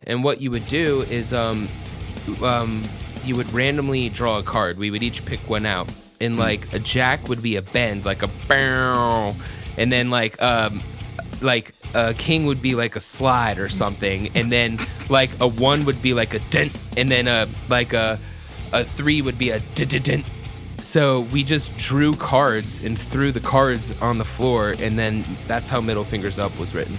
And what you would do is you would randomly draw a card. We would each pick one out. And like a jack would be a bend, like a bow. And then like a king would be like a slide or something. And then like a 1 would be like a dent. And then a 3 would be a dent. So we just drew cards and threw the cards on the floor, and then that's how Middle Fingers Up was written.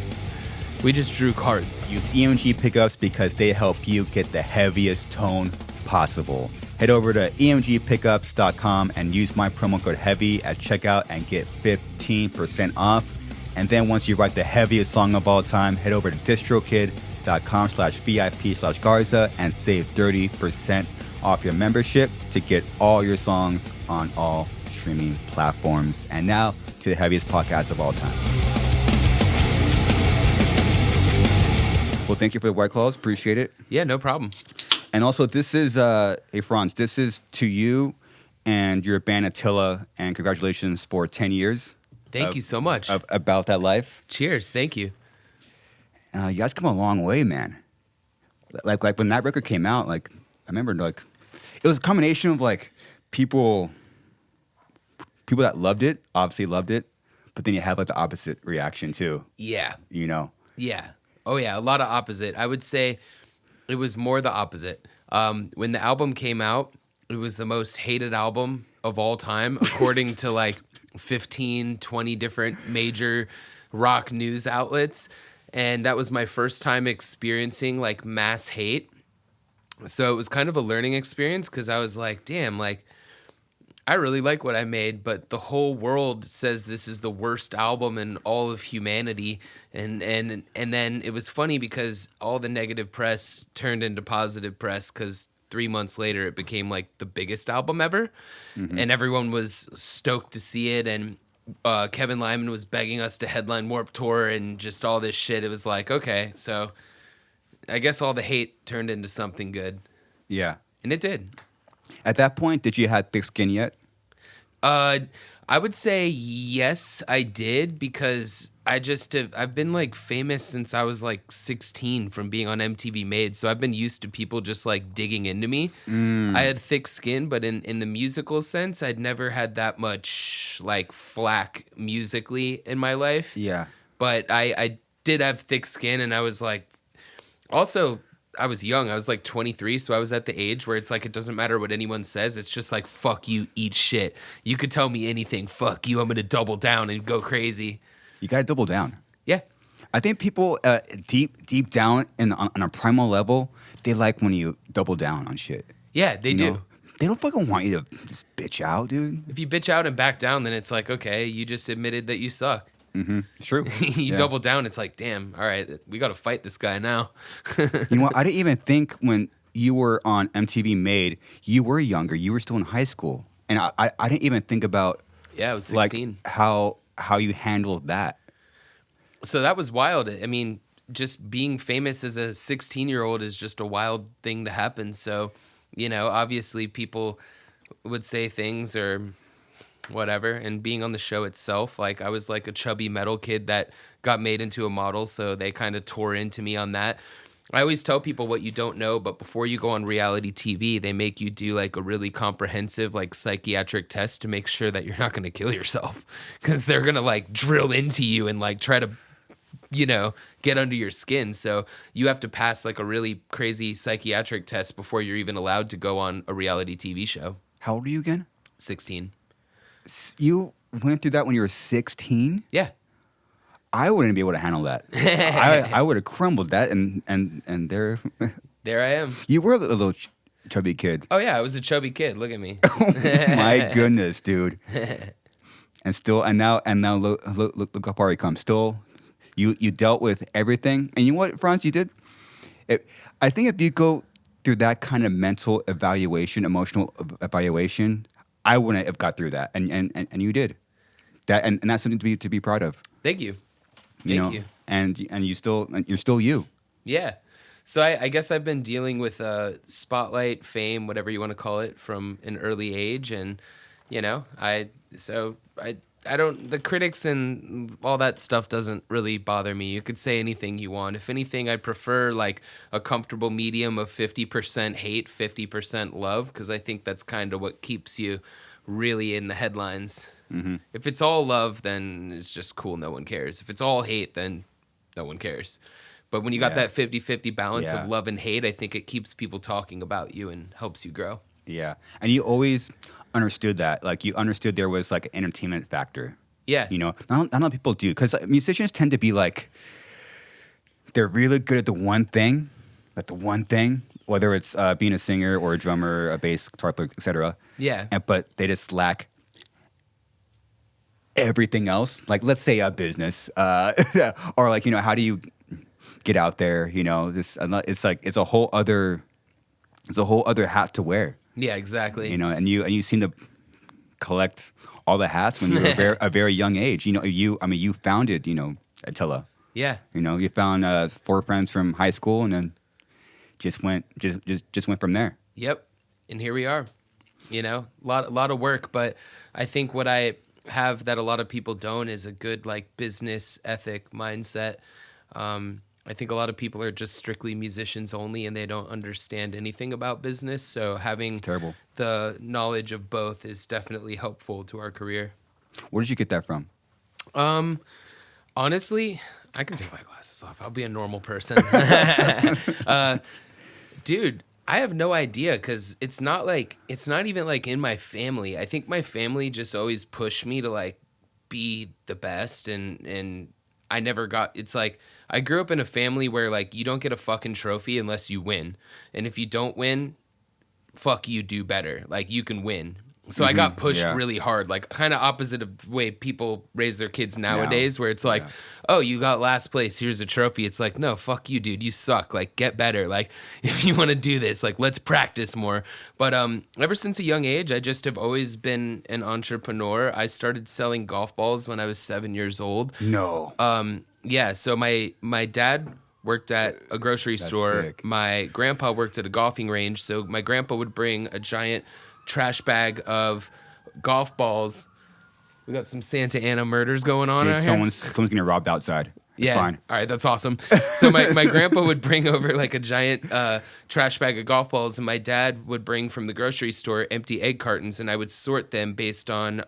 We just drew cards. Use EMG pickups because they help you get the heaviest tone possible. Head over to emgpickups.com and use my promo code HEAVY at checkout and get 15% off. And then once you write the heaviest song of all time, head over to distrokid.com/VIP/Garza and save 30% off your membership to get all your songs on all streaming platforms. And now to the heaviest podcast of all time. Well, thank you for the White Claws. Appreciate it. Yeah, no problem. And also, this is, hey, Fronz, this is to you and your band Attila, and congratulations for 10 years. Thank you so much. About That Life. Cheers. Thank you. You guys come a long way, man. Like when that record came out, like, I remember, like, it was a combination of, like, people that loved it, obviously loved it, but then you have, like, the opposite reaction, too. Yeah. You know? Yeah. Oh, yeah, a lot of opposite. I would say it was more the opposite. When the album came out, it was the most hated album of all time, according to, like, 15, 20 different major rock news outlets. And that was my first time experiencing, like, mass hate. So it was kind of a learning experience because I was like, damn, like, I really like what I made, but the whole world says this is the worst album in all of humanity. And then it was funny because all the negative press turned into positive press because 3 months later it became like the biggest album ever. Mm-hmm. And everyone was stoked to see it. And Kevin Lyman was begging us to headline Warped Tour and just all this shit. It was like, okay, so I guess all the hate turned into something good. Yeah. And it did. At that point, did you have thick skin yet? I would say yes, I did, because I've been like famous since I was like 16 from being on MTV Made, so I've been used to people just like digging into me. I had thick skin, but in the musical sense, I'd never had that much like flack musically in my life. Yeah. But I did have thick skin, and I was like, also, I was young. I was like 23, so I was at the age where it's like it doesn't matter what anyone says. It's just like, fuck you, eat shit. You could tell me anything. Fuck you. I'm going to double down and go crazy. You got to double down. Yeah. I think people deep down on a primal level, they like when you double down on shit. Yeah, they do. Know? They don't fucking want you to just bitch out, dude. If you bitch out and back down, then it's like, okay, you just admitted that you suck. Mm-hmm. It's true. You double down, it's like, damn, all right, we got to fight this guy now. You know what? I didn't even think when you were on MTV Made, you were younger. You were still in high school. And I didn't even think about I was 16. Like how you handled that. So that was wild. I mean, just being famous as a 16-year-old is just a wild thing to happen. So, you know, obviously people would say things or whatever, and being on the show itself, like I was like a chubby metal kid that got made into a model, so they kind of tore into me on that. I always tell people what you don't know, but before you go on reality TV, they make you do like a really comprehensive like psychiatric test to make sure that you're not going to kill yourself, because they're going to like drill into you and like try to, you know, get under your skin. So you have to pass like a really crazy psychiatric test before you're even allowed to go on a reality TV show. How old are you again? 16. You went through that when you were 16? Yeah. I wouldn't be able to handle that. I would have crumbled that, and there I am. You were a little chubby kid. Oh yeah, I was a chubby kid. Look at me. Oh my goodness, dude. And now look how far you come. Still, you dealt with everything, and you know what, Fronz, you did? I think if you go through that kind of mental evaluation, emotional evaluation, I wouldn't have got through that, and you did that, and that's something to be proud of. Thank you. Thank you. And you're still you. Yeah. So I guess I've been dealing with spotlight, fame, whatever you want to call it, from an early age, and you know, I the critics and all that stuff doesn't really bother me. You could say anything you want. If anything, I prefer like a comfortable medium of 50% hate, 50% love, because I think that's kind of what keeps you really in the headlines. Mm-hmm. If it's all love, then it's just cool. No one cares. If it's all hate, then no one cares. But when you got that 50-50 balance of love and hate, I think it keeps people talking about you and helps you grow. Yeah. And you always understood that. Like, you understood there was, like, an entertainment factor. Yeah. You know, not a lot of people do. Because musicians tend to be, like, they're really good at the one thing. Whether it's being a singer or a drummer, a bass, guitar player, etc. Yeah. But they just lack everything else. Like, let's say a business. Or, like, you know, how do you get out there? You know, it's like it's a whole other hat to wear. Yeah, exactly. You know, and you seem to collect all the hats when you were a very young age. You know, you founded, you know, Attila. Yeah. You know, you found 4 friends from high school, and then just went from there. Yep. And here we are. You know, a lot of work, but I think what I have that a lot of people don't is a good like business ethic mindset. I think a lot of people are just strictly musicians only, and they don't understand anything about business. So having the knowledge of both is definitely helpful to our career. Where did you get that from? Honestly, I can take my glasses off. I'll be a normal person. Dude, I have no idea, because it's not even like in my family. I think my family just always pushed me to like be the best, and I never got, it's like, I grew up in a family where like you don't get a fucking trophy unless you win. And if you don't win, fuck you, do better. Like you can win. So I got pushed really hard, like kind of opposite of the way people raise their kids nowadays, where it's like, oh, you got last place, here's a trophy. It's like, no, fuck you, dude, you suck. Like, get better. Like, if you want to do this, like, let's practice more. But ever since a young age, I just have always been an entrepreneur. I started selling golf balls when I was 7 years old. No. Yeah, so my dad worked at a grocery store. Sick. My grandpa worked at a golfing range. So my grandpa would bring a giant trash bag of golf balls. We got some Santa Ana murders going on out here. Someone's getting robbed outside. It's fine. All right, that's awesome. So my grandpa would bring over like a giant trash bag of golf balls, and my dad would bring from the grocery store empty egg cartons, and I would sort them based on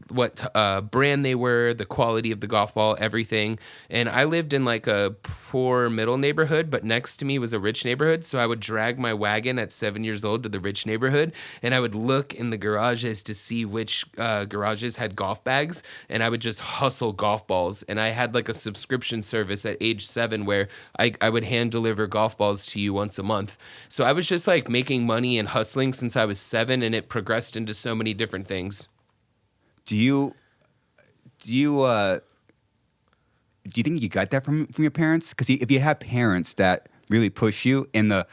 what brand they were, the quality of the golf ball, everything. And I lived in like a poor middle neighborhood, but next to me was a rich neighborhood. So I would drag my wagon at 7 years old to the rich neighborhood, and I would look in the garages to see which garages had golf bags, and I would just hustle golf balls. And I had like a subscription service at age 7 where I would hand deliver golf balls to you once a month. So I was just like making money and hustling since I was 7, and it progressed into so many different things. Do you think you got that from your parents? Because if you have parents that really push you in the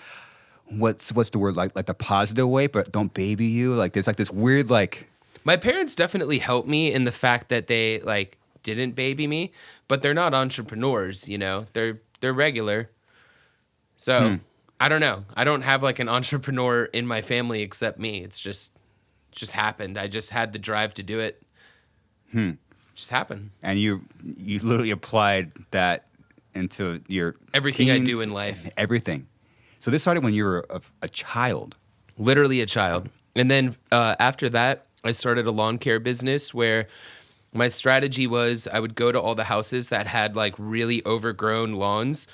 what's the word, like the positive way, but don't baby you, like there's like this weird like. My parents definitely helped me in the fact that they like didn't baby me, but they're not entrepreneurs, you know. They're regular. So I don't know. I don't have like an entrepreneur in my family except me. It's just happened. I just had the drive to do it. Just happened. And you literally applied that into your everything teens, I do in life. Everything. So this started when you were a child. Literally a child. And then after that, I started a lawn care business where my strategy was I would go to all the houses that had like really overgrown lawns.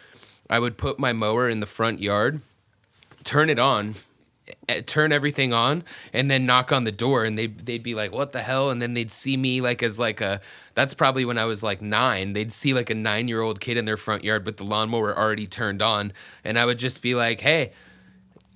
I would put my mower in the front yard, turn everything on, and then knock on the door, and they'd be like, what the hell? And then they'd see me like as like that's probably when I was like 9. They'd see like a 9-year-old kid in their front yard with the lawnmower already turned on. And I would just be like, hey,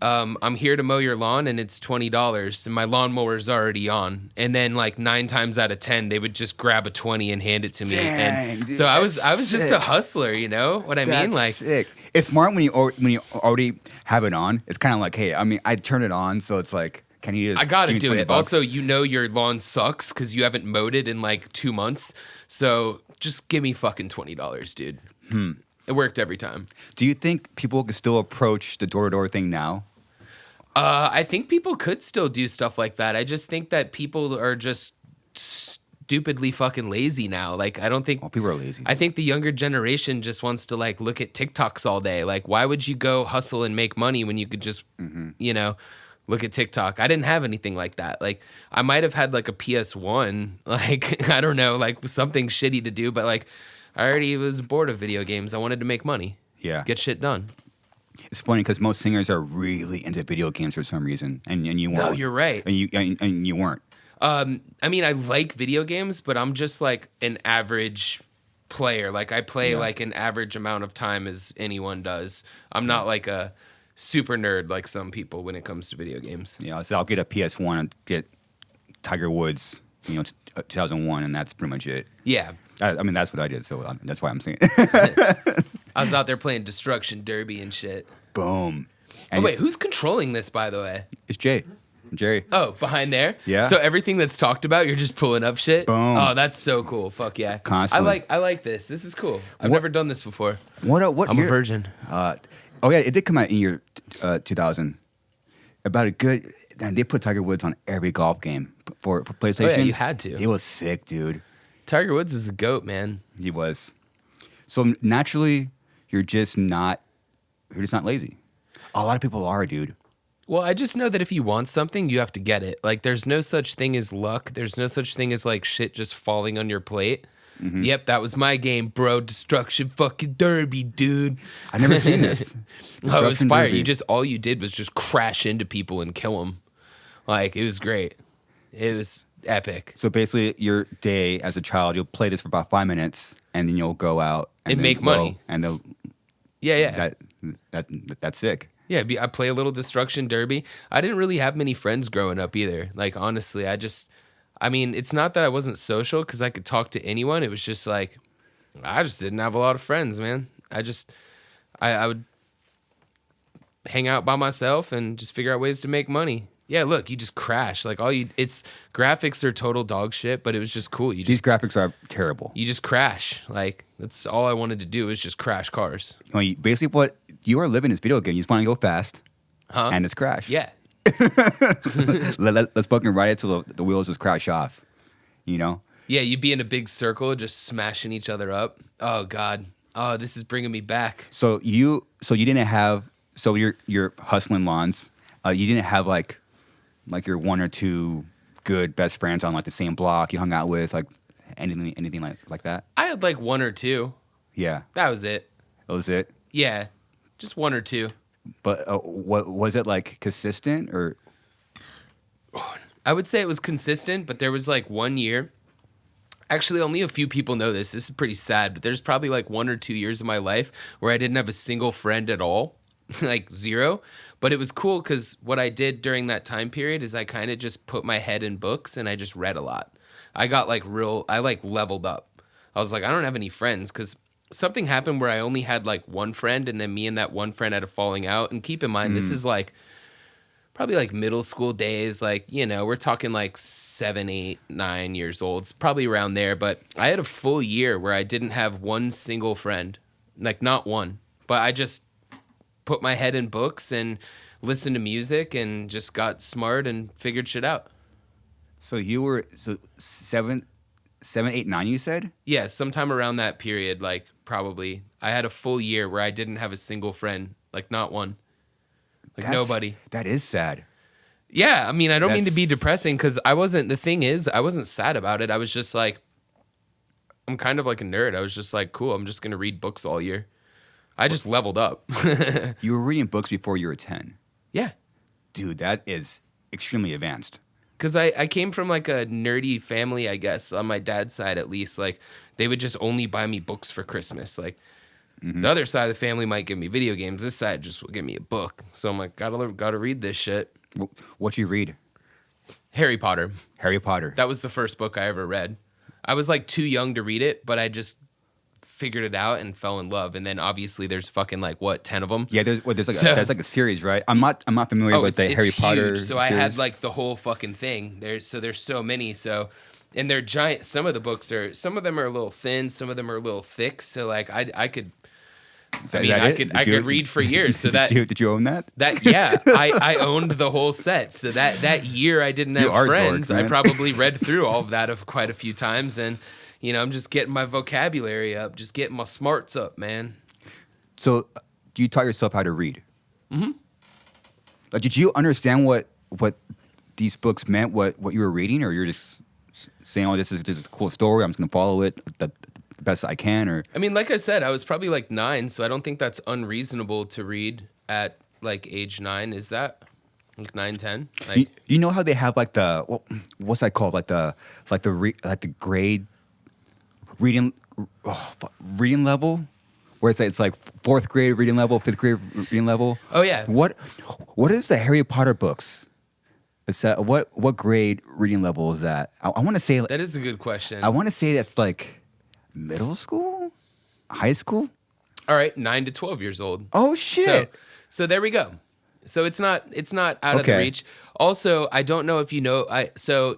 I'm here to mow your lawn, and it's $20, and my lawnmower's already on. And then like 9 times out of 10, they would just grab a 20 and hand it to me. Dang, and dude, so I was sick. just a hustler, you know what I mean? Like, sick. It's smart when you already have it on. It's kind of like, hey, I mean, I turn it on, so it's like, can you just? I gotta give me do it. $20? Also, you know your lawn sucks because you haven't mowed it in like 2 months. So just give me fucking $20, dude. It worked every time. Do you think people can still approach the door-to-door thing now? I think people could still do stuff like that. I just think that people are just stupidly fucking lazy now. Like, I don't think people are lazy. I think the younger generation just wants to like look at TikToks all day. Like, why would you go hustle and make money when you could just, look at TikTok? I didn't have anything like that. Like, I might have had like a PS1, like, I don't know, like something shitty to do, but like, I already was bored of video games. I wanted to make money. Yeah. Get shit done. It's funny because most singers are really into video games for some reason, and you weren't. No, you're right. And you weren't. I mean, I like video games, but I'm just like an average player. Like, I play like an average amount of time as anyone does. I'm not like a super nerd like some people when it comes to video games. Yeah, so I'll get a PS1 and get Tiger Woods, 2001, and that's pretty much it. Yeah. I mean, that's what I did, so that's why I'm saying. I was out there playing Destruction Derby and shit. Boom. And wait, who's controlling this, by the way? It's Jerry. Oh, behind there? Yeah. So everything that's talked about, you're just pulling up shit? Boom. Oh, that's so cool. Fuck yeah. Constantly. I like this. This is cool. I've never done this before. What I'm year? a virgin. It did come out in year 2000. About a good... And they put Tiger Woods on every golf game for PlayStation. Oh, yeah, you had to. It was sick, dude. Tiger Woods is the GOAT, man. He was. So naturally, you're just not lazy. A lot of people are, dude. Well, I just know that if you want something, you have to get it. Like, there's no such thing as luck. There's no such thing as, like, shit just falling on your plate. Mm-hmm. Yep, that was my game, bro. Destruction fucking Derby, dude. I've never seen this. Oh, it was fire. Derby. All you did was just crash into people and kill them. Like, it was great. It was epic. So basically, your day as a child, you'll play this for about 5 minutes, and then you'll go out and make money. And they'll... Yeah. That's sick. Yeah, I play a little Destruction Derby. I didn't really have many friends growing up either. Like, honestly, it's not that I wasn't social because I could talk to anyone. It was just like, I just didn't have a lot of friends, man. I would hang out by myself and just figure out ways to make money. Yeah, look, you just crash. Like, graphics are total dog shit, but it was just cool. These graphics are terrible. You just crash. Like, that's all I wanted to do was just crash cars. Basically, what you are living is video game. You just want to go fast, and it's crash. Yeah. Let's fucking ride it till the wheels just crash off. Yeah, you'd be in a big circle just smashing each other up. Oh, God. Oh, this is bringing me back. So you didn't have... So you're hustling lawns. You didn't have, like your one or two good best friends on, like, the same block you hung out with, like, anything like that? I had, like, one or two. Yeah. That was it. That was it? Yeah. Just one or two. But what was it, like, consistent or? I would say it was consistent, but there was like 1 year. Actually, only a few people know this. This is pretty sad, but there's probably like 1 or 2 years of my life where I didn't have a single friend at all, like zero. But it was cool because what I did during that time period is I kind of just put my head in books and I just read a lot. I got I leveled up. I was like, I don't have any friends because something happened where I only had like one friend and then me and that one friend had a falling out. And keep in mind, this is like probably like middle school days. Like, we're talking like 7, 8, 9 years old. It's probably around there. But I had a full year where I didn't have one single friend, like not one. But I just put my head in books and listened to music and just got smart and figured shit out. So you were 7, 8, 9, you said? Yeah, sometime around that period, like probably. I had a full year where I didn't have a single friend, like not one. Like nobody. That is sad. Yeah, I mean, I don't mean to be depressing because the thing is, I wasn't sad about it. I was just like, I'm kind of like a nerd. I was just like, cool, I'm just going to read books all year. I just leveled up. You were reading books before you were 10. Yeah. Dude, that is extremely advanced. Because I came from like a nerdy family, I guess, on my dad's side at least. Like, they would just only buy me books for Christmas. Like, the other side of the family might give me video games. This side just will give me a book. So I'm like, gotta read this shit. What'd you read? Harry Potter. Harry Potter. That was the first book I ever read. I was like too young to read it, but I just figured it out and fell in love. And then obviously there's fucking like 10 of them. Yeah, there's like a series, right? I'm not familiar with the Harry Potter. So I had like the whole fucking thing. There's so many. So, and they're giant. Some of them are a little thin. Some of them are a little thick. So like I could I mean, I could read for years. So did you own that? Yeah, I owned the whole set. So that year I didn't have friends, I probably read through all of that quite a few times. And, I'm just getting my vocabulary up, just getting my smarts up, man. So do you taught yourself how to read? Mm-hmm. Like, did you understand what these books meant, what you were reading, or you're just saying, oh, this is just a cool story, I'm just going to follow it the best I can? Or I mean, like I said, I was probably like 9, so I don't think that's unreasonable to read at like age 9. Is that like 9, 10? Like, you know how they have like what's that called? Like the grade reading level, where it's like 4th grade reading level, 5th grade reading level. Oh yeah. What is the Harry Potter books? Is that what grade reading level is that? I want to say that is a good question. I want to say that's like middle school, high school. All right, 9 to 12 years old. Oh shit! So there we go. So it's not out of the reach. Also, I don't know if you know.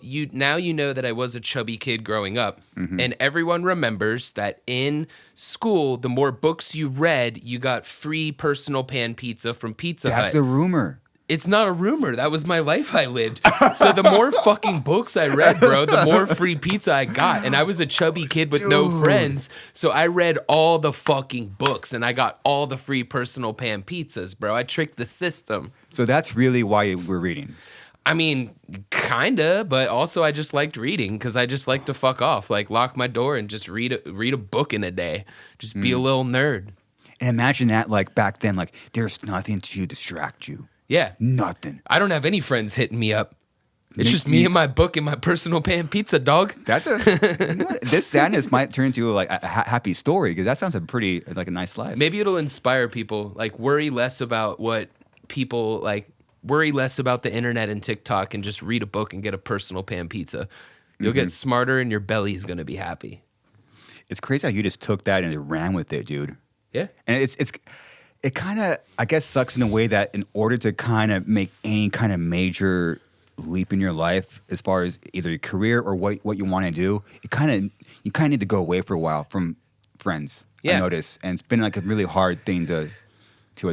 You know that I was a chubby kid growing up, and everyone remembers that in school, the more books you read, you got free personal pan pizza from Pizza Hut. That's the rumor. It's not a rumor. That was my life I lived. So the more fucking books I read, bro, the more free pizza I got. And I was a chubby kid with no friends. So I read all the fucking books and I got all the free personal pan pizzas, bro. I tricked the system. So that's really why you were reading. I mean, kinda, but also I just liked reading because I just like to fuck off, like lock my door and just read a book in a day. Just be a little nerd. And imagine that, like back then, like there's nothing to distract you. Yeah. Nothing. I don't have any friends hitting me up. It's just me and my book and my personal pan pizza, dog. That's this sadness might turn into like a happy story because that sounds like a nice life. Maybe it'll inspire people. Like worry less about what people like. Worry less about the internet and TikTok and just read a book and get a personal pan pizza. You'll get smarter and your belly is going to be happy. It's crazy how you just took that and ran with it, dude. Yeah. And it kind of, I guess, sucks in a way that in order to kind of make any kind of major leap in your life as far as either your career or what you want to do, you kind of need to go away for a while from friends. Yeah. I notice. And it's been like a really hard thing to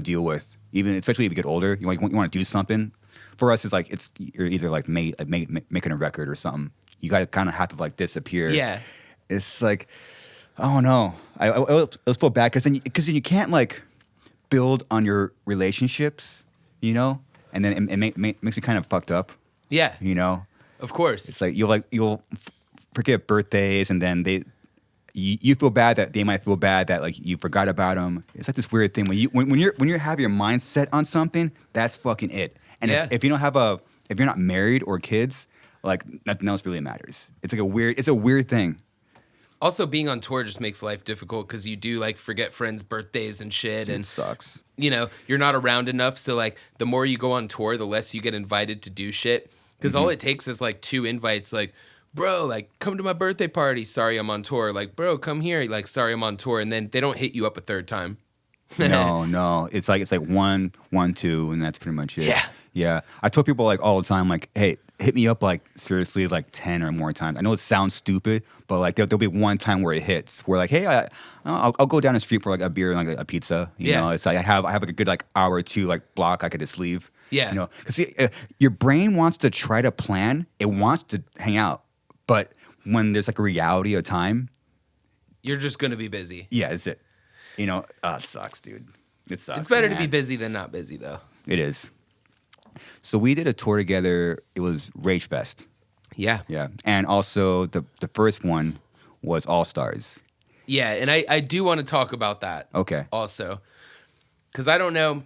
deal with. Even especially if you get older, you want to do something. For us, it's like you're either like making a record or something. You got to kind of have to like disappear. Yeah, it's like, I don't know. I always feel bad because then you can't like build on your relationships, and then it makes you kind of fucked up. Yeah, Of course. It's like you'll forget birthdays, and then you feel bad that they might feel bad that like you forgot about them. It's like this weird thing when you have your mind set on something, that's fucking it. And if you don't have if you're not married or kids, like nothing else really matters. It's like a weird thing. Also, being on tour just makes life difficult because you do like forget friends' birthdays and shit. Dude, and it sucks. You're not around enough. So like the more you go on tour, the less you get invited to do shit. Because all it takes is like 2 invites, like, bro, like, come to my birthday party. Sorry, I'm on tour. Like, bro, come here. Like, sorry, I'm on tour. And then they don't hit you up a 3rd time. No. It's like 1, 2, and that's pretty much it. Yeah. Yeah. I tell people like all the time, like, hey, hit me up like seriously like 10 or more times. I know it sounds stupid, but like there'll be one time where it hits. Where like, hey, I'll go down the street for like a beer and like a pizza. You know, it's like I have like a good like hour or 2 like block I could just leave. Yeah. Because your brain wants to try to plan. It wants to hang out. But when there's like a reality of time, you're just going to be busy. Yeah, it's it. It sucks, dude. It sucks. It's better to be busy than not busy, though. It is. So we did a tour together. It was Rage Fest. Yeah. Yeah. And also the first one was All Stars. Yeah, and I do want to talk about that. Okay. Also. Because I don't know.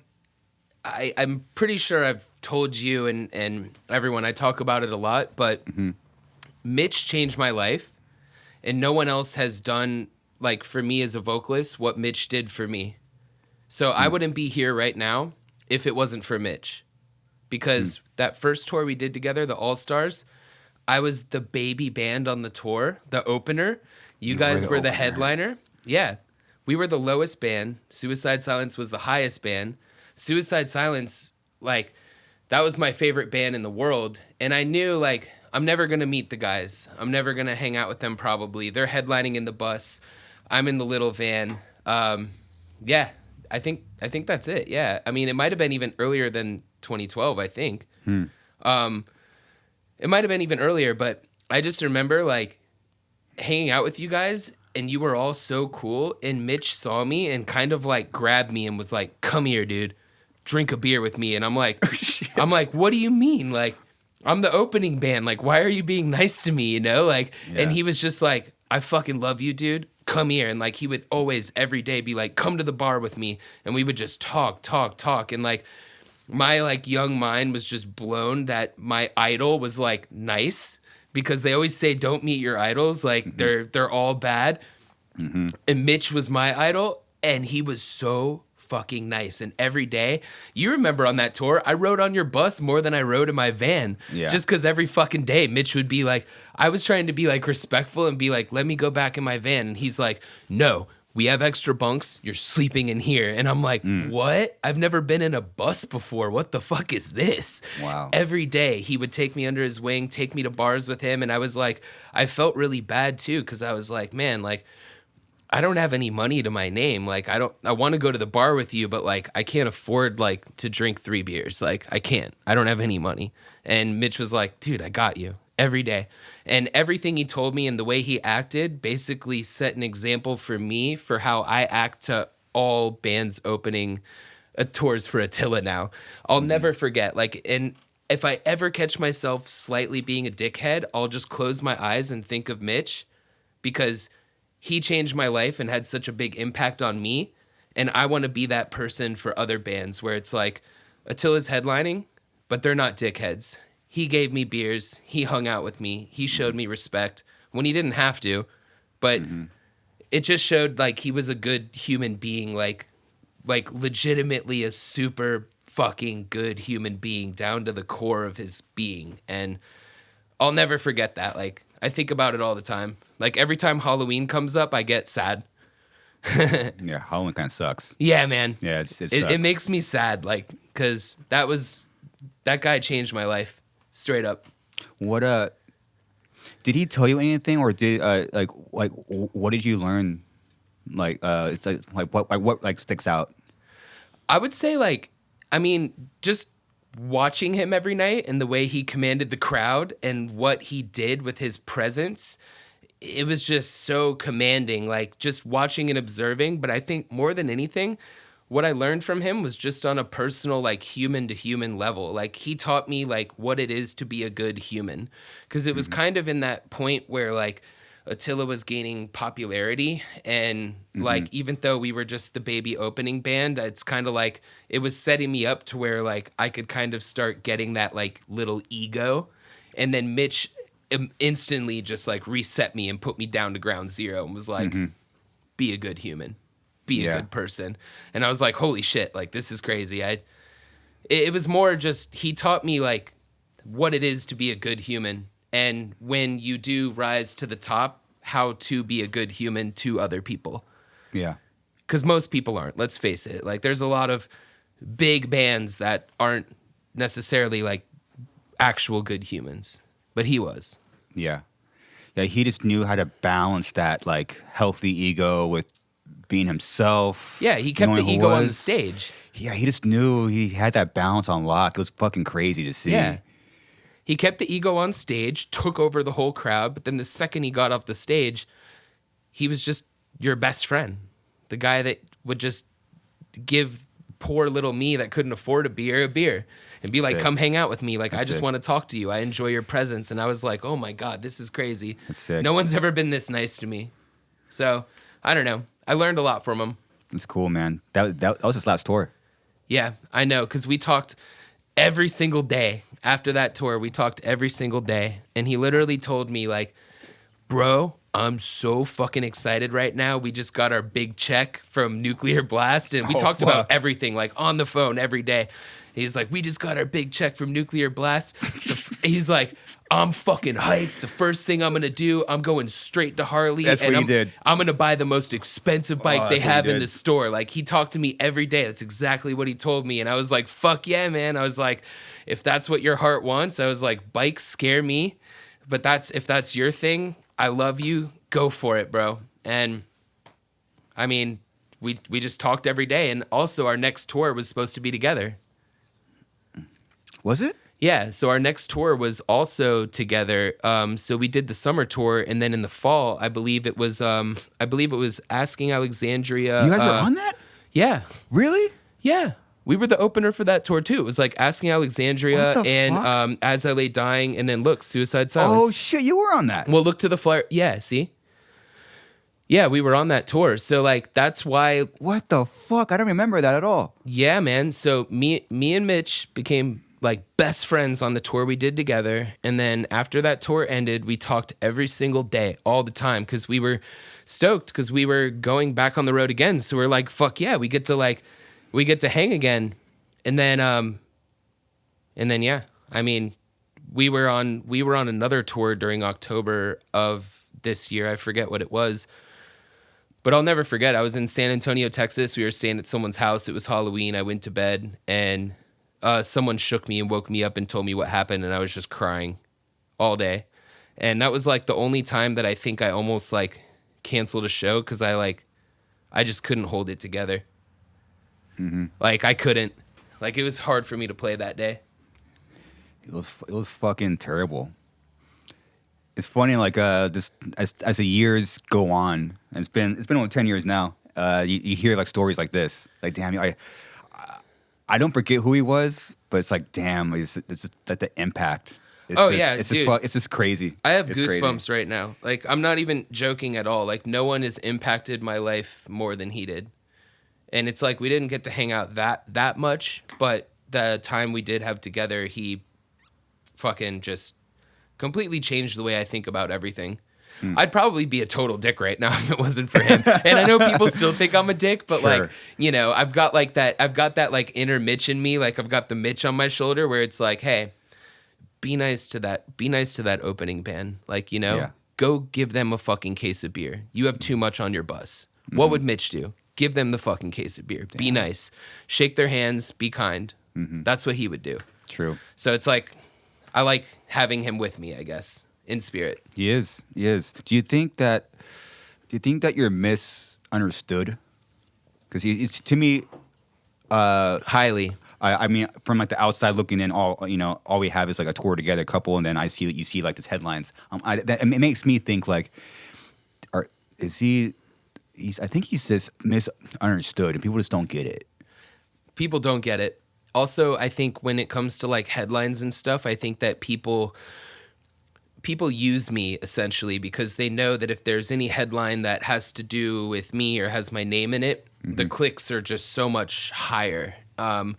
I'm pretty sure I've told you and everyone, I talk about it a lot, but Mitch changed my life, and no one else has done, like, for me as a vocalist, what Mitch did for me. So I wouldn't be here right now if it wasn't for Mitch. Because that first tour we did together, the All-Stars, I was the baby band on the tour, the opener. You guys were the headliner. Yeah. We were the lowest band. Suicide Silence was the highest band. Suicide Silence, like, that was my favorite band in the world. And I knew, like, I'm never going to meet the guys. I'm never going to hang out with them probably. They're headlining in the bus. I'm in the little van. Yeah, I think that's it. Yeah. I mean, it might have been even earlier than 2012, I think. It might have been even earlier, but I just remember like hanging out with you guys and you were all so cool, and Mitch saw me and kind of like grabbed me and was like, "Come here, dude. Drink a beer with me." And I'm like, "What do you mean? Like, I'm the opening band. Like, why are you being nice to me, you know?" Like, and he was just like, "I fucking love you, dude. Come here." And like, he would always every day be like, "Come to the bar with me." And we would just talk. And like, my like young mind was just blown that my idol was like nice, because they always say don't meet your idols. Like they're all bad. And Mitch was my idol, and he was so fucking nice. And every day, you remember on that tour, I rode on your bus more than I rode in my van. Yeah. Just because every fucking day Mitch would be like, I was trying to be like respectful and be like, "Let me go back in my van." And he's like, "No, we have extra bunks. You're sleeping in here." And I'm like, "What? I've never been in a bus before. What the fuck is this?" Wow. Every day he would take me under his wing, take me to bars with him. And I was like, I felt really bad too, because I was like, man, like, I don't have any money to my name. Like, I want to go to the bar with you, but like, I can't afford like to drink 3 beers. Like, I can't. I don't have any money. And Mitch was like, "Dude, I got you." Every day. And everything he told me and the way he acted basically set an example for me for how I act to all bands opening tours for Attila now. I'll never forget. Like, and if I ever catch myself slightly being a dickhead, I'll just close my eyes and think of Mitch, because he changed my life and had such a big impact on me. And I want to be that person for other bands where it's like, Attila's headlining, but they're not dickheads. He gave me beers. He hung out with me. He showed me respect when he didn't have to, but it just showed like he was a good human being, like legitimately a super fucking good human being down to the core of his being. And I'll never forget that. Like, I think about it all the time. Like, every time Halloween comes up, I get sad. Yeah, Halloween kind of sucks. Yeah, man. Yeah, it sucks. It makes me sad, like, because that guy changed my life, straight up. What did he tell you anything, or did like what did you learn? Like it's like what like sticks out? I would say, like, I mean, just watching him every night and the way he commanded the crowd and what he did with his presence, it was just so commanding, like just watching and observing. But I think more than anything, what I learned from him was just on a personal, like, human to human level. Like, he taught me like what it is to be a good human, because it was kind of in that point where like Attila was gaining popularity, and like, even though we were just the baby opening band, it's kind of like it was setting me up to where like I could kind of start getting that like little ego. And then Mitch instantly just like reset me and put me down to ground zero and was like, be a good human, be a good person. And I was like, holy shit, like, this is crazy. It was more just, he taught me like what it is to be a good human. And when you do rise to the top, how to be a good human to other people. Yeah. Because most people aren't, let's face it. Like, there's a lot of big bands that aren't necessarily like actual good humans, but he was. Yeah. Yeah, he just knew how to balance that like healthy ego with being himself. Yeah, he kept the ego on the stage. Yeah, he just knew he had that balance on lock. It was fucking crazy to see. Yeah. He kept the ego on stage, took over the whole crowd, but then the second he got off the stage, he was just your best friend. The guy that would just give poor little me that couldn't afford a beer and be like, sick. Come hang out with me. Like, That's I just sick. want to talk to you. I enjoy your presence. And I was like, oh my God, this is crazy. That's sick. No one's ever been this nice to me. So, I don't know. I learned a lot from him. It's cool, man. That was his last tour. Yeah, I know, because we talked every single day. After that tour, we talked every single day. And he literally told me, like, bro, I'm so fucking excited right now. We just got our big check from Nuclear Blast. And we talked about everything, like, on the phone every day. He's like, we just got our big check from Nuclear Blast. He's like, I'm fucking hyped. The first thing I'm going to do, I'm going straight to Harley. That's and what he did. I'm going to buy the most expensive bike they that's what he have in did. the store. Like, he talked to me every day. That's exactly what he told me. And I was like, fuck yeah, man. I was like, if that's what your heart wants, I was like, bikes scare me. But if that's your thing, I love you. Go for it, bro. And I mean, we just talked every day. And also our next tour was supposed to be together. Was it? Yeah, so our next tour was also together. So we did the summer tour, and then in the fall, I believe it was Asking Alexandria. You guys were on that? Yeah, Really? yeah. We were the opener for that tour too. It was like Asking Alexandria What the and fuck? As I Lay Dying, and then look, Suicide Oh Silence. shit, you were on that. Well, look to the flyer. Yeah, see. Yeah, we were on that tour. So like that's why. What the fuck? I don't remember that at all. Yeah, man. So me and Mitch became like best friends on the tour we did together. And then after that tour ended, we talked every single day, all the time, because we were stoked because we were going back on the road again. So we're like, fuck yeah, we get to hang again. And then yeah, I mean, we were on another tour during October of this year. I forget what it was. But I'll never forget, I was in San Antonio, Texas. We were staying at someone's house. It was Halloween. I went to bed, and someone shook me and woke me up and told me what happened, and I was just crying all day. And that was like the only time that I think I almost like canceled a show because I just couldn't hold it together. Mm-hmm. Like I couldn't. Like it was hard for me to play that day. It was fucking terrible. It's funny, like this as the years go on, and it's been only 10 years now. You hear like stories like this, like damn, I don't forget who he was, but it's like damn, it's just like the impact. It's dude. It's just crazy. I have It's goosebumps crazy. right now. Like I'm not even joking at all. Like no one has impacted my life more than he did. And it's like we didn't get to hang out that much, but the time we did have together, he fucking just completely changed the way I think about everything. I'd probably be a total dick right now if it wasn't for him. And I know people still think I'm a dick, but Sure. like, you know, I've got that like inner Mitch in me. Like I've got the Mitch on my shoulder where it's like, hey, be nice to that opening band. Like, you know, Yeah. go give them a fucking case of beer. You have too much on your bus. What would Mitch do? Give them the fucking case of beer. Damn. Be nice. Shake their hands. Be kind. That's what he would do. True. So it's like, I like having him with me, I guess, in spirit. He is. Do you think that you're misunderstood? Because it's to me, Highly. I mean, from like the outside looking in, all we have is like a tour together, couple, and then I see that you see like these headlines. It makes me think like, I think he's just misunderstood, and people just don't get it. People don't get it. Also, I think when it comes to like headlines and stuff, I think that people use me essentially because they know that if there's any headline that has to do with me or has my name in it, the clicks are just so much higher. And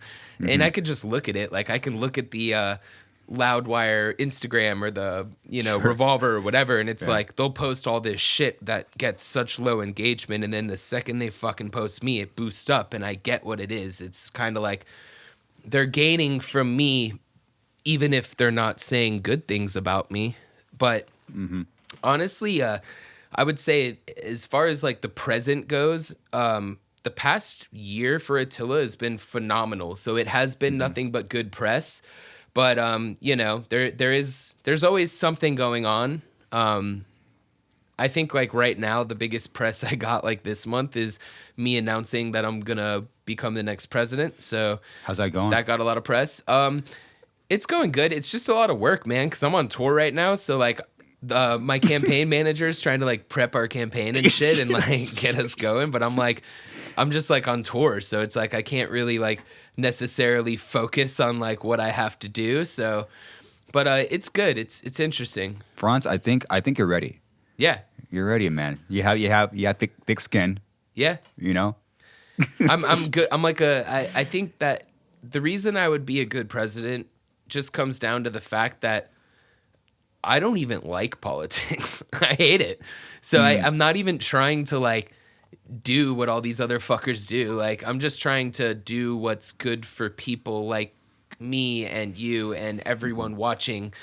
I could just look at it. Like I can look at the Loudwire Instagram or the, Revolver or whatever. And it's like, they'll post all this shit that gets such low engagement. And then the second they fucking post me, it boosts up and I get what it is. It's kind of like they're gaining from me, even if they're not saying good things about me. But honestly, I would say as far as like the present goes, the past year for Attila has been phenomenal. So it has been nothing but good press. But there's always something going on. I think like right now the biggest press I got like this month is me announcing that I'm gonna become the next president. So How's that going? that got a lot of press. It's going good. It's just a lot of work, man, because I'm on tour right now. So like my campaign manager is trying to like prep our campaign and shit and like get us going. But I'm just like on tour. So it's like I can't really like necessarily focus on like what I have to do. So, but it's good. It's interesting. Fronz, I think you're ready. Yeah. You're ready, man. You have thick skin. Yeah. You know. I'm good. I think that the reason I would be a good president just comes down to the fact that I don't even like politics. I hate it. So I'm not even trying to like do what all these other fuckers do. Like I'm just trying to do what's good for people like me and you and everyone watching.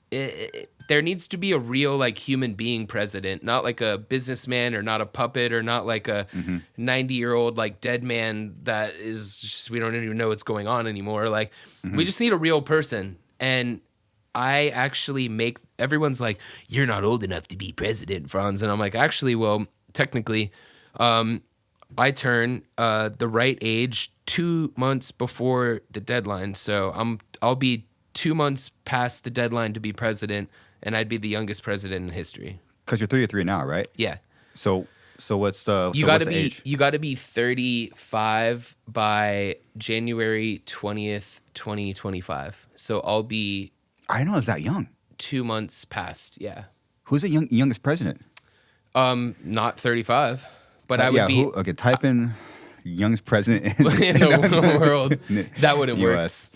There needs to be a real like human being president, not like a businessman or not a puppet or not like a 90-year-old like dead man that is just, we don't even know what's going on anymore. Like we just need a real person. And I actually everyone's like, you're not old enough to be president, Fronz. And I'm like, actually, well, technically I turn the right age 2 months before the deadline. So I'll be 2 months past the deadline to be president, and I'd be the youngest president in history. Because you're 33 now, right? Yeah. So what's the You age? you got to be 35 by January 20th, 2025. So I'll be I didn't know it was that young. 2 months past. Yeah. Who's the youngest president? Not 35, but I would be Okay, type in youngest president in, in the world. That wouldn't work. U.S.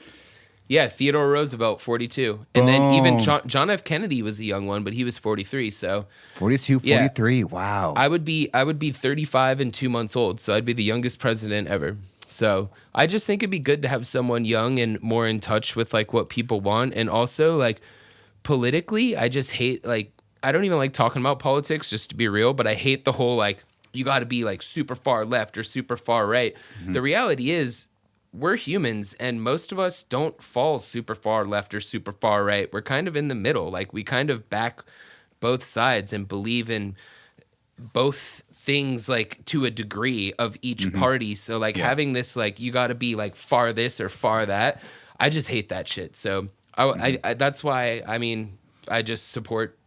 Yeah, Theodore Roosevelt, 42. And then even John F. Kennedy was a young one, but he was 43. So 42, 43. Yeah. Wow. I would be 35 and 2 months old. So I'd be the youngest president ever. So I just think it'd be good to have someone young and more in touch with like what people want. And also like politically, I just hate like, I don't even like talking about politics, just to be real, but I hate the whole like, you got to be like super far left or super far right. Mm-hmm. The reality is, we're humans, and most of us don't fall super far left or super far right. We're kind of in the middle. Like, we kind of back both sides and believe in both things, like, to a degree of each party. So, like, having this, like, you got to be, like, far this or far that, I just hate that shit. So, I that's why, I mean, I just support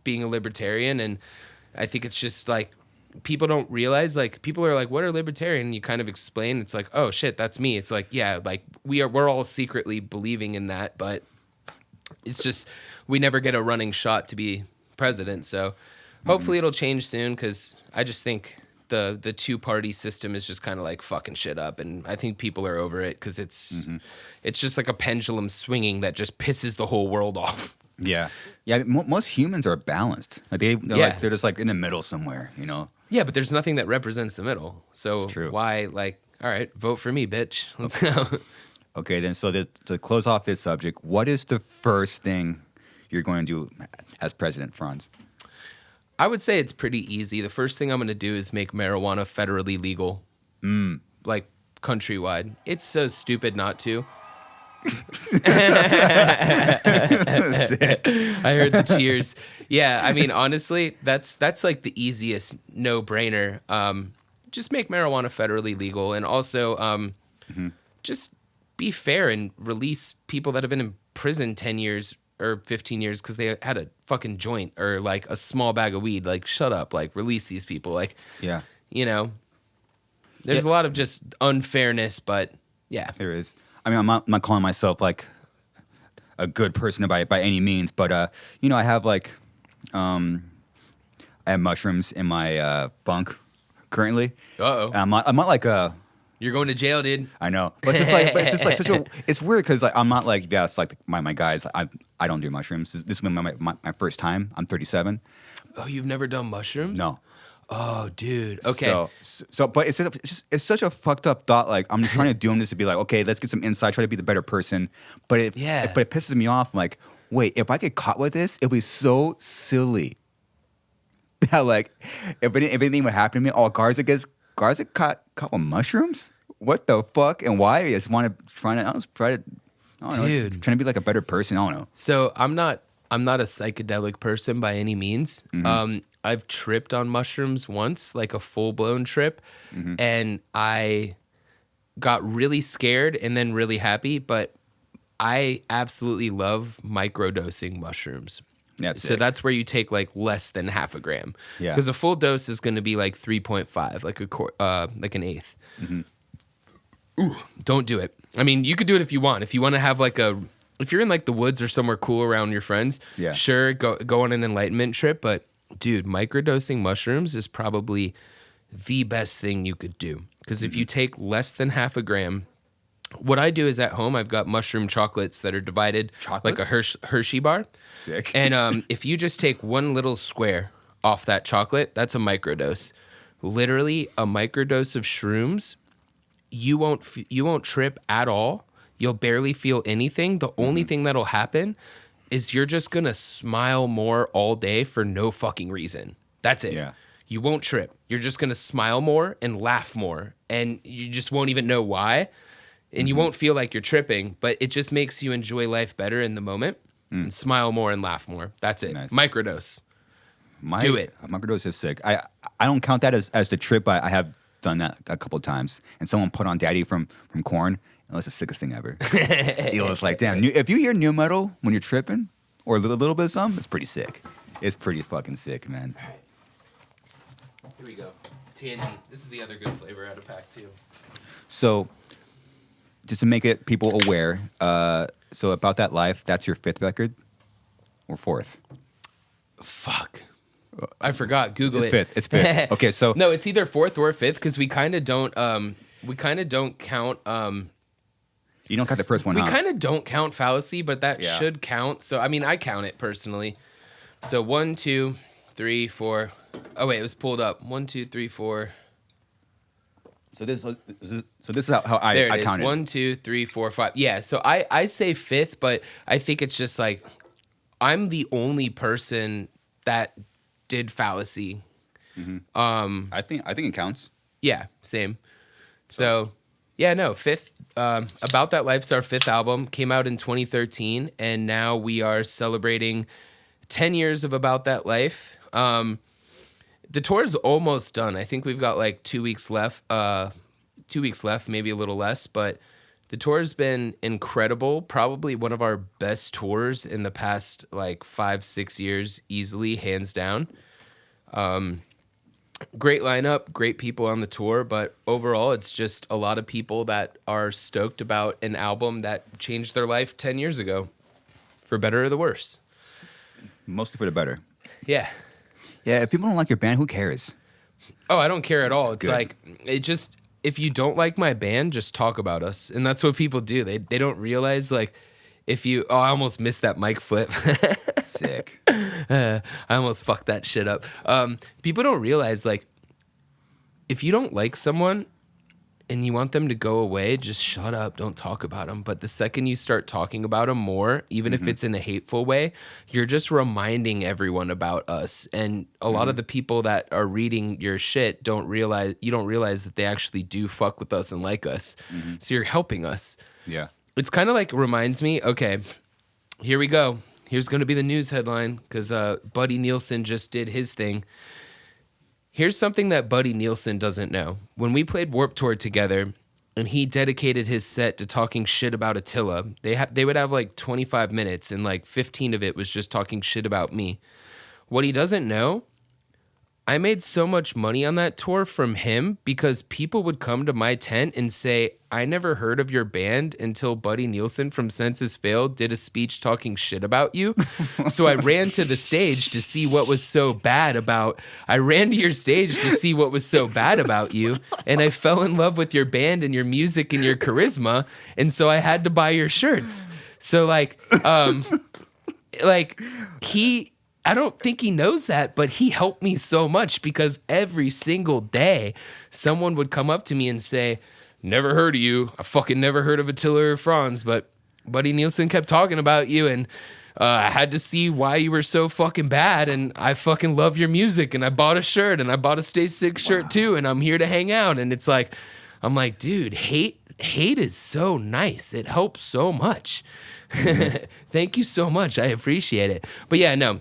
being a libertarian, and I think it's just, like, people don't realize, like, people are like, what are libertarian? And you kind of explain, it's like, oh shit, that's me. It's like, yeah, like we're all secretly believing in that, but it's just, we never get a running shot to be president. So hopefully it'll change soon. Cause I just think the 2-party system is just kind of like fucking shit up. And I think people are over it. Cause it's just like a pendulum swinging that just pisses the whole world off. Yeah. Most humans are balanced. Like they're just like in the middle somewhere, you know? Yeah, but there's nothing that represents the middle. So why, like, all right, vote for me, bitch. Let's go. Okay, then, so to close off this subject, what is the first thing you're going to do as president, Fronz? I would say it's pretty easy. The first thing I'm going to do is make marijuana federally legal, like countrywide. It's so stupid not to. I heard the cheers. Yeah, I mean, honestly, that's like the easiest no-brainer. Just make marijuana federally legal, and also just be fair and release people that have been in prison 10 years or 15 years because they had a fucking joint or like a small bag of weed. Like, shut up. Like, release these people. Like, yeah, you know, there's a lot of just unfairness, but yeah, there is. I mean, I'm not calling myself like a good person by any means, but you know, I have like I have mushrooms in my bunk currently. Uh-oh. I'm not like a. You're going to jail, dude. I know, but it's just like such a. It's weird because like I'm not like it's like my guys. I don't do mushrooms. This is my first time. I'm 37. Oh, you've never done mushrooms? No. Oh, dude. Okay. So, but it's such a fucked up thought. Like, I'm just trying to do this to be like, okay, let's get some insight, try to be the better person. But it pisses me off. I'm like, wait, if I get caught with this, it'll be so silly. Like, if anything would happen to me, Garza caught with mushrooms? What the fuck? And why? I just want to try to trying to be like a better person. I don't know. So I'm not a psychedelic person by any means. I've tripped on mushrooms once, like a full-blown trip, and I got really scared and then really happy, but I absolutely love microdosing mushrooms. That's where you take like less than half a gram. Yeah. Because a full dose is going to be like 3.5, like an eighth. Ooh, don't do it. I mean, you could do it if you want. If you want to have like if you're in like the woods or somewhere cool around your friends, sure, go on an enlightenment trip, but dude, microdosing mushrooms is probably the best thing you could do. Because if you take less than half a gram, what I do is at home, I've got mushroom chocolates that are divided like a Hershey bar. Sick. And if you just take one little square off that chocolate, that's a microdose. Literally, a microdose of shrooms, you won't trip at all. You'll barely feel anything. The only thing that'll happen is you're just going to smile more all day for no fucking reason. That's it. Yeah. You won't trip. You're just going to smile more and laugh more. And you just won't even know why. And you won't feel like you're tripping, but it just makes you enjoy life better in the moment and smile more and laugh more. That's it. Nice. Microdose. Do it. My microdose is sick. I don't count that as the trip, but I have done that a couple of times. And someone put on Daddy from Korn, and it's the sickest thing ever. It was like, damn, if you hear new metal when you're tripping, or a little bit of something, it's pretty sick. It's pretty fucking sick, man. All right. Here we go. TNT. This is the other good flavor out of pack, too. So, just to make it people aware, so About That Life, that's your 5th record? Or 4th? Fuck. I forgot. Google it. It's 5th. Okay, so no, it's either 4th or 5th because we kind of don't count. You don't count the first one. We kind of don't count Fallacy, but that should count. So I mean, I count it personally. So 1, 2, 3, 4. Oh wait, it was pulled up. 1, 2, 3, 4. So this is how I there it is. count it. 1, 2, 3, 4, 5. Yeah. So I say 5th, but I think it's just like I'm the only person that did Fallacy. Mm-hmm. I think it counts. Yeah, same. So, yeah, no, 5th. About That Life's our 5th album. Came out in 2013, and now we are celebrating 10 years of About That Life. The tour is almost done. I think we've got like 2 weeks left. 2 weeks left, maybe a little less, but the tour has been incredible. Probably one of our best tours in the past like 5-6 years, easily, hands down. Great lineup, great people on the tour, but overall it's just a lot of people that are stoked about an album that changed their life 10 years ago, for better or the worse. Mostly for the better. Yeah. Yeah, if people don't like your band, who cares? Oh, I don't care at all. It's Good. like, it just, if you don't like my band, just talk about us. And that's what people do. They don't realize, like, if you, I almost missed that mic flip. Sick. I almost fucked that shit up. People don't realize, like, if you don't like someone and you want them to go away, just shut up. Don't talk about them. But the second you start talking about them more, even if it's in a hateful way, you're just reminding everyone about us. And a lot of the people that are reading your shit you don't realize that they actually do fuck with us and like us. So you're helping us. Yeah. It's kind of like reminds me, okay, here we go. Here's going to be the news headline because Buddy Nielsen just did his thing. Here's something that Buddy Nielsen doesn't know. When we played Warped Tour together and he dedicated his set to talking shit about Attila, they would have like 25 minutes and like 15 of it was just talking shit about me. What he doesn't know, I made so much money on that tour from him because people would come to my tent and say, I never heard of your band until Buddy Nielsen from Senses Failed did a speech talking shit about you. So I ran to the stage to see what was so bad about, I ran to your stage to see what was so bad about you. And I fell in love with your band and your music and your charisma. And so I had to buy your shirts. So I don't think he knows that, but he helped me so much because every single day someone would come up to me and say, never heard of you. I fucking never heard of Attila or Fronz, but Buddy Nielsen kept talking about you and I had to see why you were so fucking bad and I fucking love your music and I bought a shirt and I bought a Stay Sick shirt too and I'm here to hang out. And it's like, I'm like, dude, hate is so nice. It helps so much. Thank you so much. I appreciate it. But yeah, no.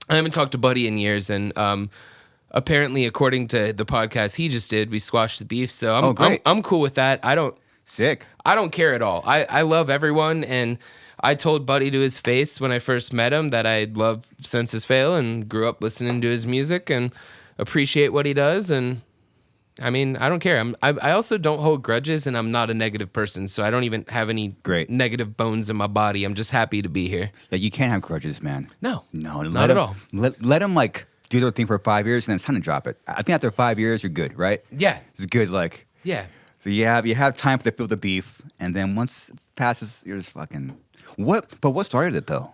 I haven't talked to Buddy in years, and apparently, according to the podcast he just did, we squashed the beef. So I'm cool with that. I don't care at all. I love everyone, and I told Buddy to his face when I first met him that I love Senses Fail and grew up listening to his music and appreciate what he does. And I mean, I don't care. I also don't hold grudges, and I'm not a negative person, so I don't even have any negative bones in my body. I'm just happy to be here. Yeah, you can't have grudges, man. No, not at all. Let them like do their thing for 5 years, and then it's time to drop it. I think after 5 years, you're good, right? Yeah, it's good. Like So you have time to feel the beef, and then once it passes, you're just fucking what? But what started it though?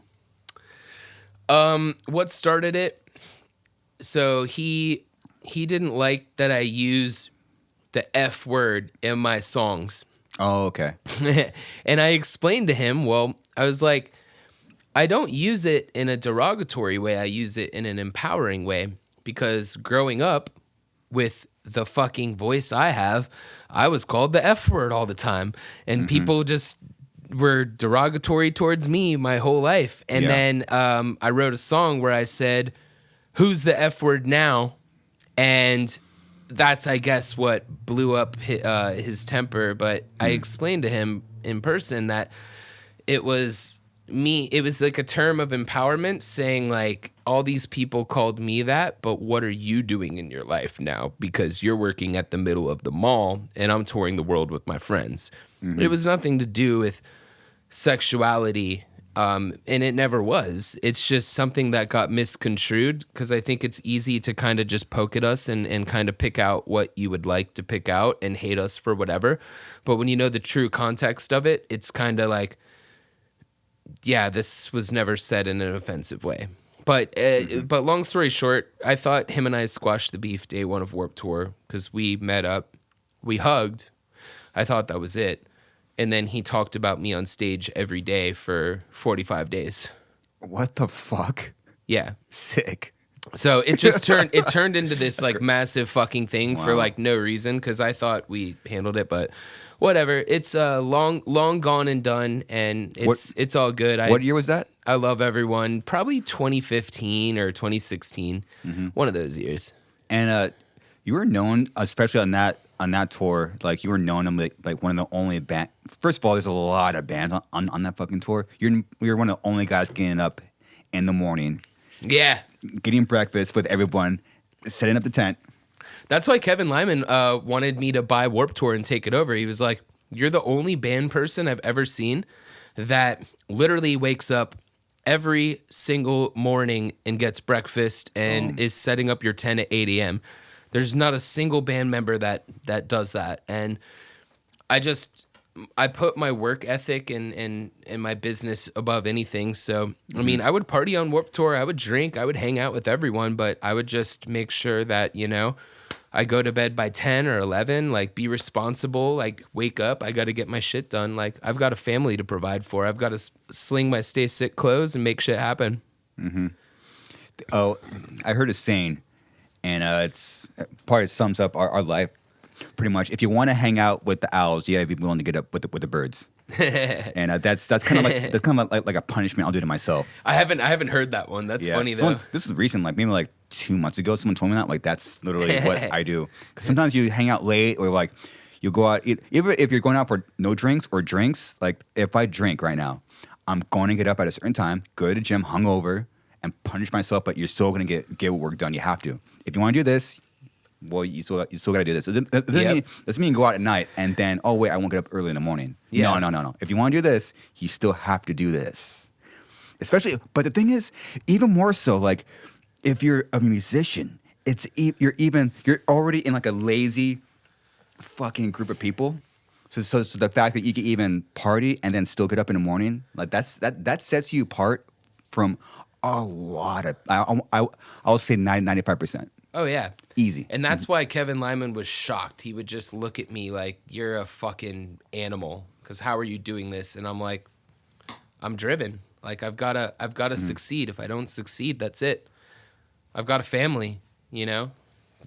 What started it? So he didn't like that I use the F word in my songs. Oh, okay. And I explained to him, well, I was like, I don't use it in a derogatory way. I use it in an empowering way because growing up with the fucking voice I have, I was called the F word all the time. And people just were derogatory towards me my whole life. And then I wrote a song where I said, who's the F word now? And that's, I guess, what blew up his temper. But I explained to him in person that it was me. It was like a term of empowerment, saying like, all these people called me that, but what are you doing in your life now? Because you're working at the middle of the mall and I'm touring the world with my friends. It was nothing to do with sexuality. And it never was. It's just something that got misconstrued, because I think it's easy to kind of just poke at us and kind of pick out what you would like to pick out and hate us for whatever. But when you know the true context of it, it's kind of like, yeah, this was never said in an offensive way. But long story short, I thought him and I squashed the beef day one of Warped Tour, because we met up, we hugged. I thought that was it. And then he talked about me on stage every day for 45 days. What the fuck? Yeah. Sick. So it just turned into this like massive fucking thing for like no reason, because I thought we handled it, but whatever. It's long gone and done, and it's all good. What year was that? I love everyone. Probably 2015 or 2016, one of those years. And you were known, especially on that tour, like you were known as like one of the only band. First of all, there's a lot of bands on that fucking tour. You're one of the only guys getting up in the morning. Yeah. Getting breakfast with everyone, setting up the tent. That's why Kevin Lyman wanted me to buy Warped Tour and take it over. He was like, you're the only band person I've ever seen that literally wakes up every single morning and gets breakfast and is setting up your tent at 8 a.m. There's not a single band member that does that. And I put my work ethic and my business above anything. So, I mean, I would party on Warped Tour. I would drink. I would hang out with everyone. But I would just make sure that, I go to bed by 10 or 11, like be responsible, like wake up. I got to get my shit done. Like I've got a family to provide for. I've got to sling my stay sick clothes and make shit happen. Mm-hmm. Oh, I heard a saying, and it's probably sums up our life pretty much. If you want to hang out with the owls, you got to be willing to get up with the birds. And that's kind of like a punishment I'll do to myself. I haven't heard that one. That's funny though. This is recent, like maybe like 2 months ago. Someone told me that. Like that's literally what I do. Because sometimes you hang out late, or like you go out. Even if you're going out for no drinks or drinks, like if I drink right now, I'm going to get up at a certain time, go to the gym hungover, and punish myself. But you're still going to get work done. You have to. If you want to do this, well, you still got to do this. Doesn't mean go out at night and then, oh, wait, I won't get up early in the morning. Yeah. No. If you want to do this, you still have to do this. Especially, but the thing is, even more so, like, if you're a musician, you're already in like a lazy fucking group of people. So the fact that you can even party and then still get up in the morning, like that sets you apart from a lot of, I'll say 95%. Oh, yeah. Easy. And that's why Kevin Lyman was shocked. He would just look at me like, you're a fucking animal, because how are you doing this? And I'm like, I'm driven. Like, I've got to succeed. If I don't succeed, that's it. I've got a family,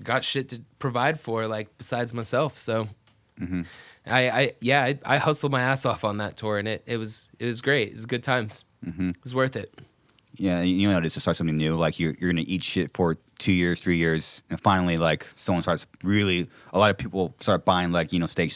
got shit to provide for, like, besides myself. So I hustled my ass off on that tour, and it was great. It was good times. It was worth it. Yeah, just to start something new, like you're gonna eat shit for 2 years, 3 years, and finally, like someone starts a lot of people start buying like stay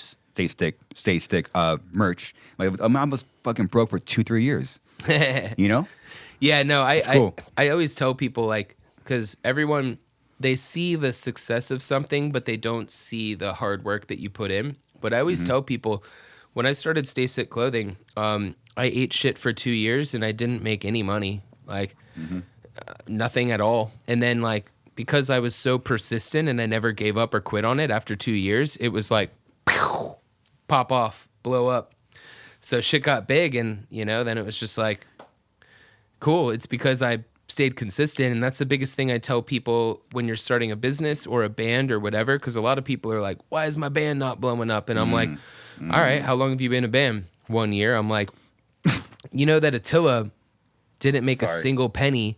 stick merch. Like I was fucking broke for 2-3 years. Yeah, no, cool. I always tell people, like, because everyone, they see the success of something, but they don't see the hard work that you put in. But I always tell people, when I started Stay Sick Clothing, I ate shit for 2 years and I didn't make any money. Like, nothing at all. And then, like, because I was so persistent and I never gave up or quit on it, after 2 years, it was like, pew, pop off, blow up. So shit got big, and, then it was just like, cool. It's because I stayed consistent, and that's the biggest thing I tell people when you're starting a business or a band or whatever, because a lot of people are like, why is my band not blowing up? And I'm like, all right, how long have you been a band? 1 year. I'm like, you know that Attila didn't make a single penny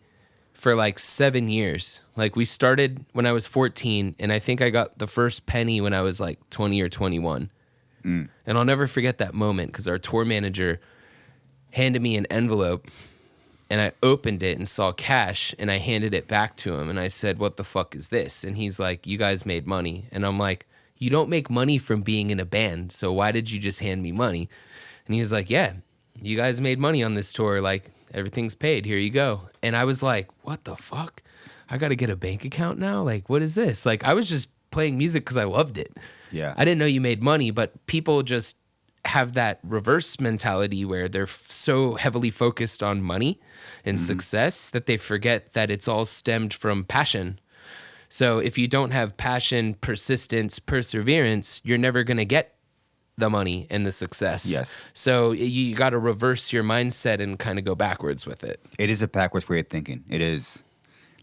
for like 7 years. Like, we started when I was 14, and I think I got the first penny when I was like 20 or 21. And I'll never forget that moment, because our tour manager handed me an envelope, and I opened it and saw cash, and I handed it back to him, and I said, "What the fuck is this?" And he's like, "You guys made money." And I'm like, "You don't make money from being in a band, so why did you just hand me money?" And he was like, "Yeah, you guys made money on this tour. Like, everything's paid. Here you go." And I was like, "What the fuck? I got to get a bank account now? Like, what is this?" Like, I was just playing music because I loved it. Yeah. I didn't know you made money, but people just have that reverse mentality where they're so heavily focused on money and success that they forget that it's all stemmed from passion. So if you don't have passion, persistence, perseverance, you're never going to get the money and the success. Yes. So you got to reverse your mindset and kind of go backwards with it. It is a backwards way of thinking. It is.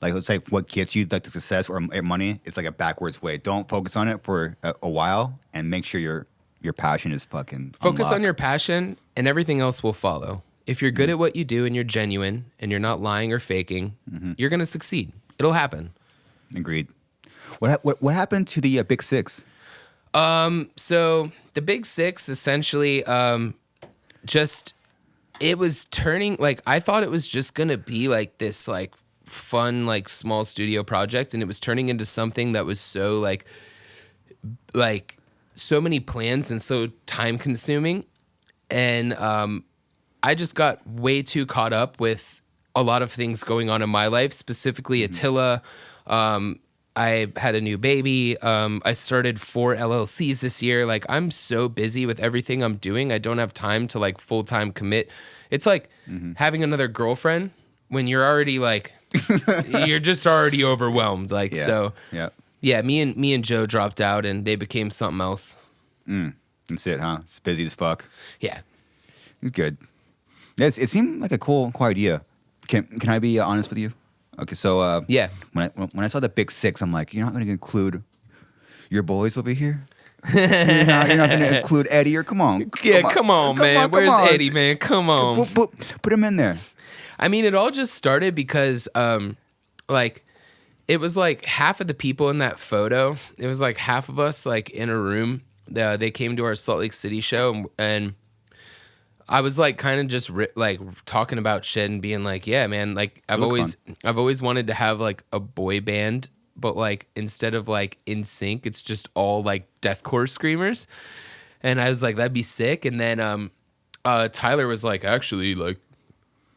Like, it's like what gets you like the success or money. It's like a backwards way. Don't focus on it for a while and make sure your passion is fucking Focus unlocked. on your passion and everything else will follow. If you're good at what you do and you're genuine and you're not lying or faking, you're going to succeed. It'll happen. Agreed. What happened to the Big Six? So the Big Six essentially just, it was turning, like, I thought it was just going to be like this like fun like small studio project, and it was turning into something that was so like so many plans and so time consuming. And I just got way too caught up with a lot of things going on in my life, specifically Attila. I had a new baby. I started 4 LLCs this year. Like, I'm so busy with everything I'm doing. I don't have time to like full-time commit. It's like having another girlfriend when you're already like, you're just already overwhelmed. Like, so yeah, me and Joe dropped out and they became something else. That's it, huh? It's busy as fuck. Yeah. It's good. Yes, it seemed like a cool idea. Can I be honest with you? Okay, so Yeah. when I saw the Big Six, I'm like, you're not going to include your boys over here? you're not going to include Eddie, or come on. Yeah, come on, man. Where's Eddie, man? Come on. Put him in there. I mean, it all just started because, like, it was like half of the people in that photo. It was like half of us, like, in a room. They came to our Salt Lake City show, and I was like, kind of just like talking about shit and being like, yeah, man, like I've always wanted to have like a boy band, but like instead of like in sync, it's just all like deathcore screamers. And I was like, that'd be sick. And then Tyler was like, actually, like,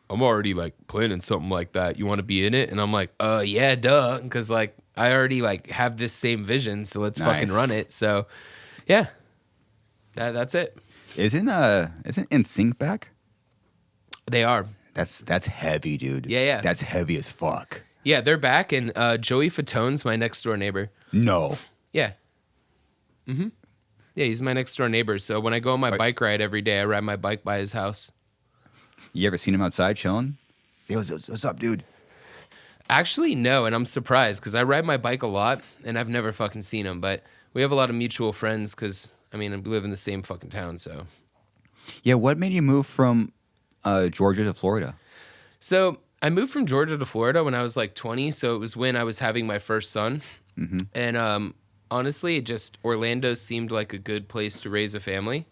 I'm already like planning something like that. You want to be in it? And I'm like, yeah, duh. Because like I already like have this same vision, so let's fucking run it. So yeah, that's it. Isn't NSYNC back? They are. That's heavy, dude. Yeah. That's heavy as fuck. Yeah, they're back, and Joey Fatone's my next door neighbor. No. Yeah. Yeah, he's my next door neighbor. So when I go on my bike ride every day, I ride my bike by his house. You ever seen him outside chilling? Hey, what's up, dude? Actually, no, and I'm surprised because I ride my bike a lot, and I've never fucking seen him. But we have a lot of mutual friends because, I mean, we live in the same fucking town, so. Yeah, what made you move from Georgia to Florida? So I moved from Georgia to Florida when I was like 20, so it was when I was having my first son. And honestly, Orlando seemed like a good place to raise a family.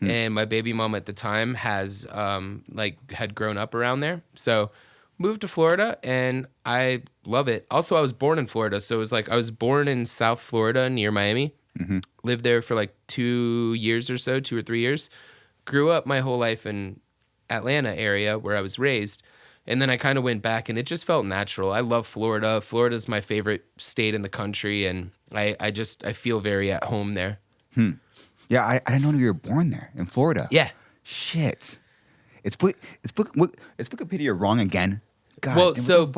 And my baby mom at the time had grown up around there. So moved to Florida, and I love it. Also, I was born in Florida, so it was like I was born in South Florida near Miami. Lived there for like 2 years or so, 2 or 3 years. Grew up my whole life in Atlanta area where I was raised. And then I kind of went back, and it just felt natural. I love Florida. Florida's my favorite state in the country, and I feel very at home there. Yeah, I didn't know you were born there in Florida. Yeah. Shit. It's Wikipedia wrong again. God, well, so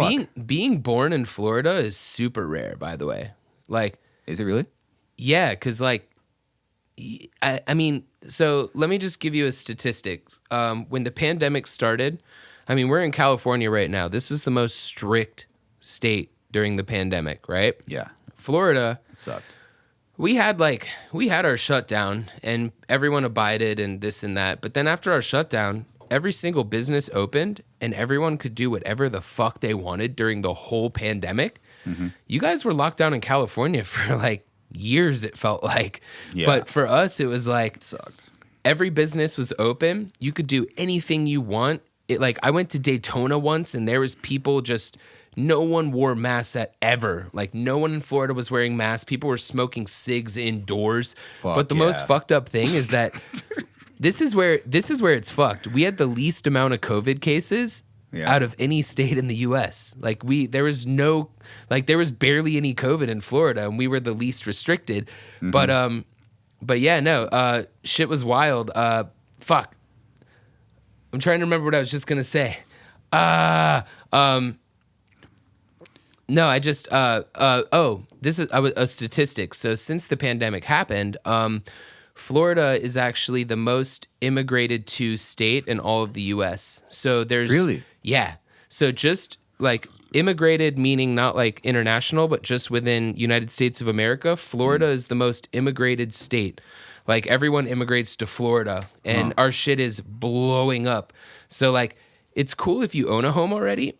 being born in Florida is super rare, by the way. Like, is it really? Yeah, because like, I mean, so let me just give you a statistic. When the pandemic started, I mean, we're in California right now. This was the most strict state during the pandemic, right? Yeah. Florida. It sucked. We had our shutdown, and everyone abided and this and that. But then after our shutdown, every single business opened, and everyone could do whatever the fuck they wanted during the whole pandemic. You guys were locked down in California for like years, it felt like. Yeah. But for us, it was like, it sucked. Every business was open. You could do anything you want. like I went to Daytona once and there was people just, no one wore masks ever. Like no one in Florida was wearing masks. People were smoking cigs indoors. But the most fucked up thing is that this is where it's fucked. We had the least amount of COVID cases out of any state in the US. Like there was barely any COVID in Florida and we were the least restricted. Mm-hmm. But yeah, no, shit was wild. Fuck. I'm trying to remember what I was just gonna say. No, I just this is a statistic. So since the pandemic happened, Florida is actually the most immigrated to state in all of the U.S. So there's really, yeah. So just like immigrated, meaning not like international, but just within United States of America, Florida is the most immigrated state. Like everyone immigrates to Florida, and our shit is blowing up. So like, it's cool if you own a home already.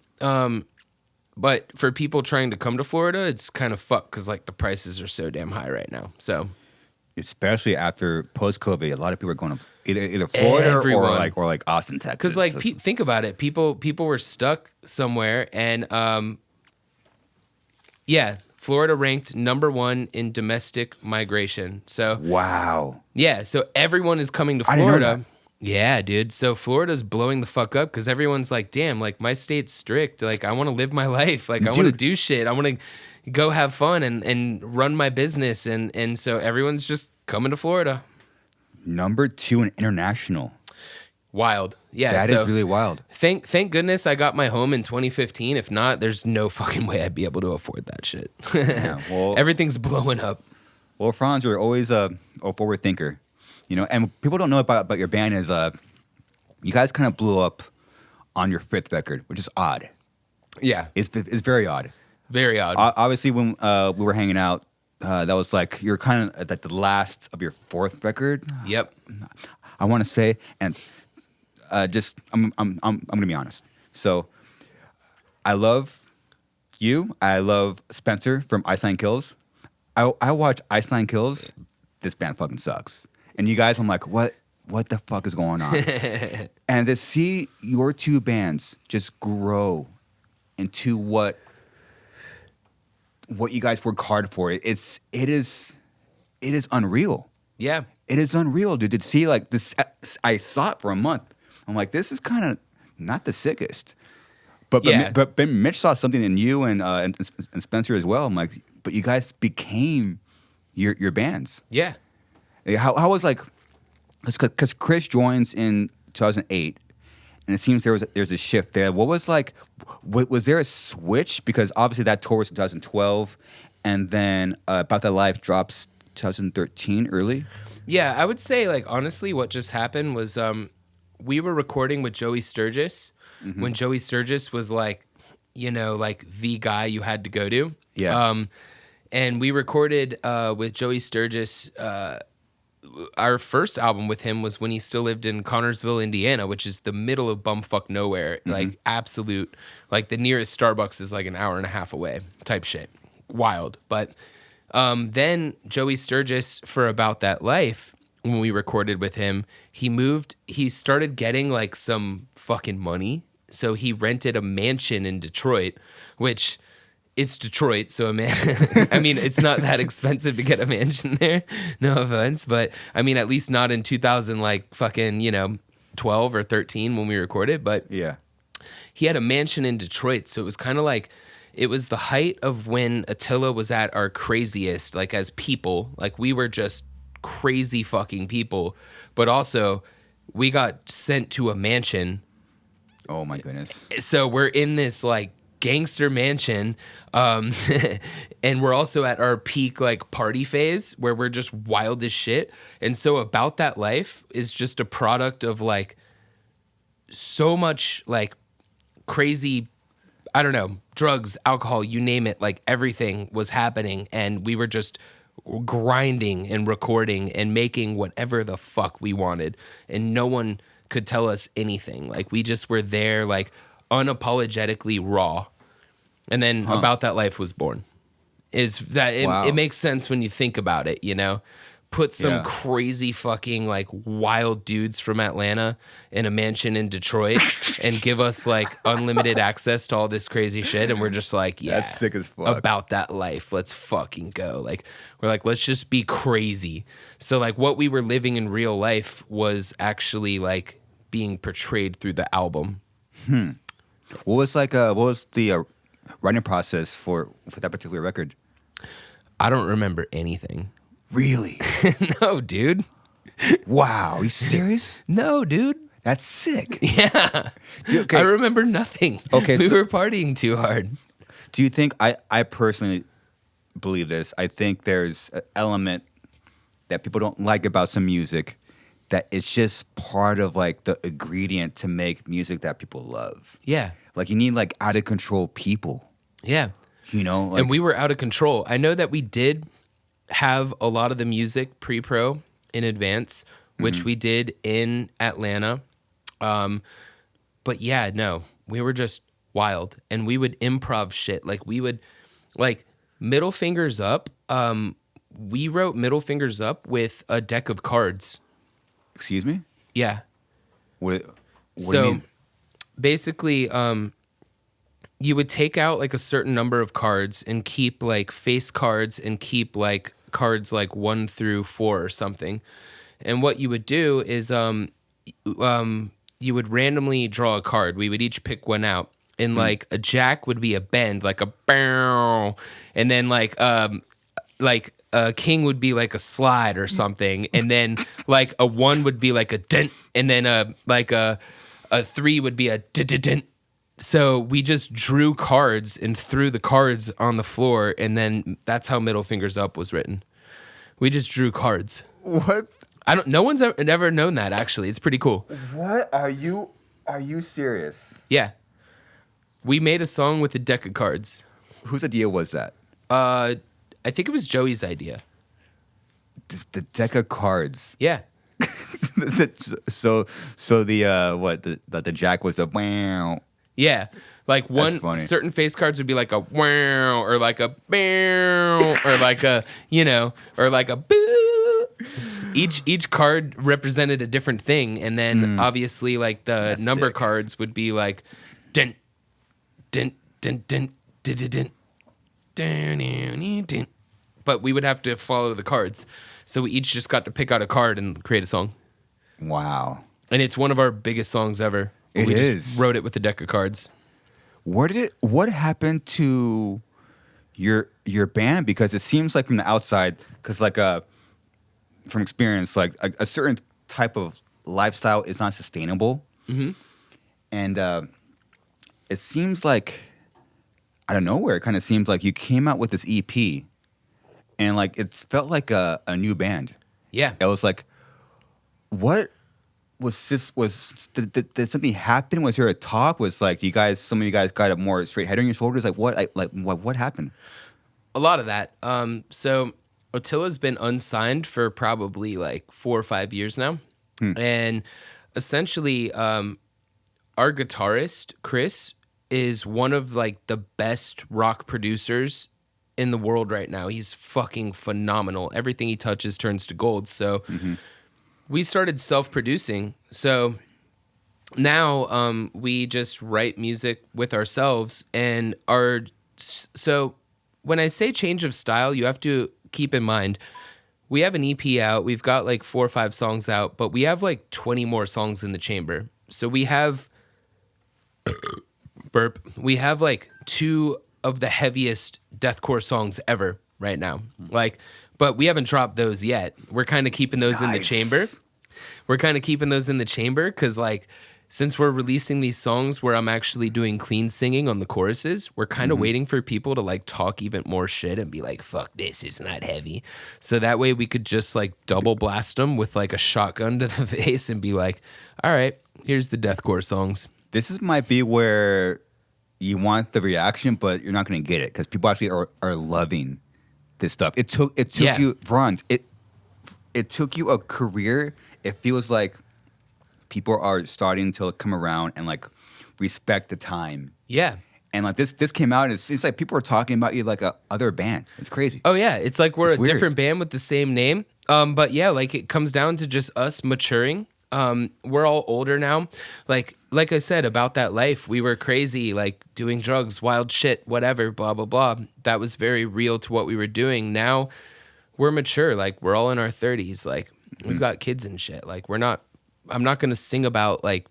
But for people trying to come to Florida, it's kind of fucked because like the prices are so damn high right now. So, especially after post-COVID, a lot of people are going to either Florida or like Austin, Texas. Because like think about it, people were stuck somewhere, and Florida ranked number 1 in domestic migration. So wow, yeah, so everyone is coming to Florida. I didn't know that. Yeah, dude. So Florida's blowing the fuck up because everyone's like, damn, like my state's strict. Like I want to live my life. Like I want to do shit. I want to go have fun and run my business. And so everyone's just coming to Florida. Number 2 in international. Wild. Yeah. That is really wild. Thank goodness I got my home in 2015. If not, there's no fucking way I'd be able to afford that shit. Yeah, well, everything's blowing up. Well, Fronz, you're always a forward thinker. You know, and people don't know about your band is you guys kind of blew up on your 5th record, which is odd. Yeah. It's very odd. Very odd. Obviously, when we were hanging out, that was like you're kind of at the last of your 4th record. Yep. I want to say, and I'm gonna be honest. So, I love you. I love Spencer from Iceland Kills. I watch Iceland Kills. This band fucking sucks. And you guys, I'm like, what the fuck is going on? And to see your 2 bands just grow into what you guys work hard for, it is unreal. Yeah. It is unreal, dude. To see like this, I saw it for a month. I'm like, this is kind of not the sickest. But Mitch saw something in you and Spencer as well. I'm like, but you guys became your bands. Yeah. How was like, because Chris joins in 2008, and it seems there's a shift there. What was like, was there a switch? Because obviously that tour was in 2012, and then About That Life drops 2013 early. Yeah, I would say like honestly, what just happened was we were recording with Joey Sturgis when Joey Sturgis was like, you know, like the guy you had to go to. Yeah. And we recorded with Joey Sturgis. Our first album with him was when he still lived in Connorsville, Indiana, which is the middle of bumfuck nowhere. Like absolute, like the nearest Starbucks is like an hour and a half away type shit. Wild. But then Joey Sturgis, for About That Life, when we recorded with him, he started getting like some fucking money. So he rented a mansion in Detroit, which... It's Detroit, so I mean, it's not that expensive to get a mansion there. No offense, but I mean, at least not in 2000, like fucking, 12 or 13 when we recorded. But yeah, he had a mansion in Detroit, so it was kind of like it was the height of when Attila was at our craziest, like as people, like we were just crazy fucking people, but also we got sent to a mansion. Oh my goodness! So we're in this like gangster mansion, and we're also at our peak like party phase where we're just wild as shit. And so About That Life is just a product of like so much like crazy, I don't know, drugs, alcohol, you name it, like everything was happening, and we were just grinding and recording and making whatever the fuck we wanted, and no one could tell us anything. Like we just were there like unapologetically raw. And then About That Life was born. It makes sense when you think about it, put some Yeah. crazy fucking like wild dudes from Atlanta in a mansion in Detroit and give us like unlimited access to all this crazy shit. And we're just like, yeah, That's sick as fuck. about that life. Let's fucking go. Like, we're like, let's just be crazy. So like what we were living in real life was actually like being portrayed through the album. What was the writing process for that particular record? I don't remember anything. Really? No, dude. Wow. Are you serious? No, dude. That's sick. Yeah. Dude, okay. I remember nothing. Okay, We so- were partying too hard. Do you think I personally believe this? I think there's an element that people don't like about some music that it's just part of like the ingredient to make music that people love. Yeah. Like you need like out of control people, Yeah. you know? Like, And we were out of control. I know that we did have a lot of the music pre-pro in advance, which we did in Atlanta. But yeah, no, we were just wild. And we would improv shit. Like we would, like Middle Fingers Up. We wrote Middle Fingers Up with a deck of cards. excuse me? Yeah. What do you So mean? basically, you would take out like a certain number of cards and keep like face cards and keep like cards like 1 through 4 or something. And what you would do is you would randomly draw a card. We would each pick one out. And like a jack would be a bend, like a bow. And then like a king would be like a slide or something. And then like a 1 would be like a dent. And then a 3 would be a dent. So we just drew cards and threw the cards on the floor, and then that's how Middle Fingers Up was written. We just drew cards. What? No one's ever known that, actually. It's pretty cool. What are you serious? Yeah. We made a song with a deck of cards. Whose idea was that? I think it was Joey's idea. The deck of cards. Yeah. so the jack was a wow. Yeah. Like one funny. certain face cards would be like a wow or like a bow or like a, or like a boo. Each card represented a different thing. And then obviously like the That's number sick. cards would be like dent, dent, dent, dent, dent, dent, dent, dent. But we would have to follow the cards. So we each just got to pick out a card and create a song. Wow. And it's one of our biggest songs ever. It we is. just wrote it with a deck of cards. What happened to your band? Because it seems like from the outside, because like from experience, like a certain type of lifestyle is not sustainable. Mm-hmm. And it seems like out of nowhere, it kind of seems like you came out with this EP, and like it felt like a new band. Yeah. It was like, what was this? Did something happen? Was there a talk? Was like some of you guys got a more straight head on your shoulders? Like what happened? A lot of that. So Attila's been unsigned for probably like 4 or 5 years now. And essentially, our guitarist, Chris, is one of like the best rock producers in the world right now. He's fucking phenomenal. Everything he touches turns to gold. So we started self-producing. So now we just write music with ourselves. And so when I say change of style, you have to keep in mind, we have an EP out. We've got like 4 or 5 songs out, but we have like 20 more songs in the chamber. So we have we have like 2 of the heaviest deathcore songs ever right now. Like, but we haven't dropped those yet. We're kind of keeping those in the Nice. chamber. We're kind of keeping those in the chamber because like, since we're releasing these songs where I'm actually doing clean singing on the choruses, we're kind of waiting for people to like talk even more shit and be like, fuck this, it's not heavy. So that way we could just like double blast them with like a shotgun to the face and be like, all right, here's the deathcore songs. Might be where you want the reaction, but you're not going to get it because people actually are loving this stuff. It took Yeah. you, Fronz. It took you a career. It feels like people are starting to come around and like respect the time. Yeah. And like this came out and it's like people are talking about you like a other band. It's crazy. Oh yeah, it's like we're It's a weird. different band with the same name, But yeah, like it comes down to just us maturing. We're all older now. Like I said about that life, we were crazy, like doing drugs, wild shit, whatever, blah blah blah. That was very real to what we were doing. Now we're mature. Like we're all in our 30s. Like we've got kids and shit. Like I'm not gonna sing about like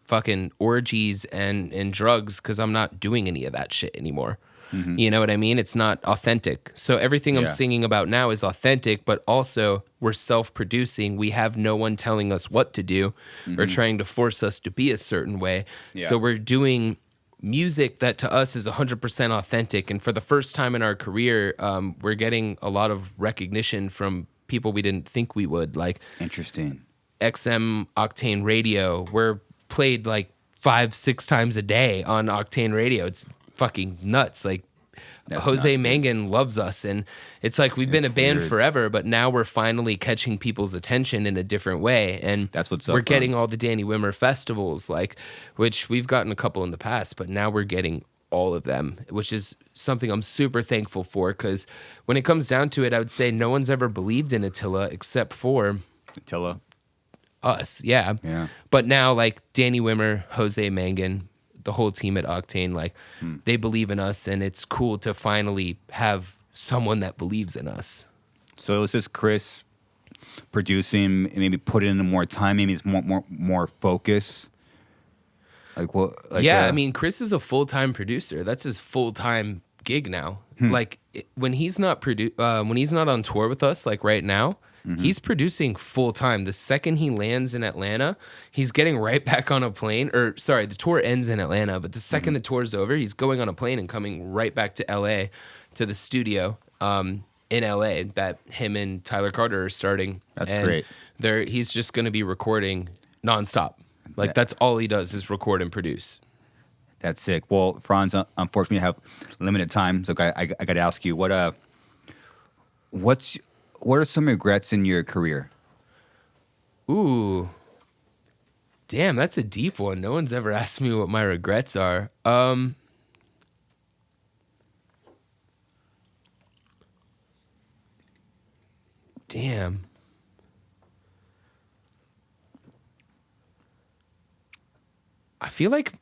fucking orgies and drugs because I'm not doing any of that shit anymore. You know what I mean? It's not authentic. So everything I'm singing about now is authentic, but also we're self-producing. We have no one telling us what to do or trying to force us to be a certain way. So we're doing music that to us is 100% authentic. And for the first time in our career, we're getting a lot of recognition from people we didn't think we would. Like Interesting. XM Octane Radio. We're played like 5-6 times a day on Octane Radio. It's fucking nuts. Like That's Jose nuts, dude. Mangan loves us, and it's like we've been a It's band weird. forever, but now we're finally catching people's attention in a different way. And That's what's up, we're getting Fronz. all the Danny Wimmer festivals, like which we've gotten a couple in the past, but now we're getting all of them, which is something I'm super thankful for. Because when it comes down to it, I would say no one's ever believed in Attila except for Attila. us. Yeah. But now like Danny Wimmer, Jose Mangan, the whole team at Octane, like they believe in us, and it's cool to finally have someone that believes in us. So is this Chris producing, maybe put in more time, maybe it's more focus? Like what? Like, Yeah, I mean, Chris is a full-time producer. That's his full-time gig now. Like when he's not when he's not on tour with us, like right now, he's producing full-time. The second he lands in Atlanta, he's getting right back on a plane. Or sorry, the tour ends in Atlanta, but the second the tour's over, he's going on a plane and coming right back to LA to the studio in LA that him and Tyler Carter are starting. That's And great. he's just going to be recording nonstop. Like that's all he does is record and produce. That's sick. Well, Fronz, unfortunately, I have limited time, so I got to ask you what are some regrets in your career? Ooh. Damn, that's a deep one. No one's ever asked me what my regrets are. Damn. I feel like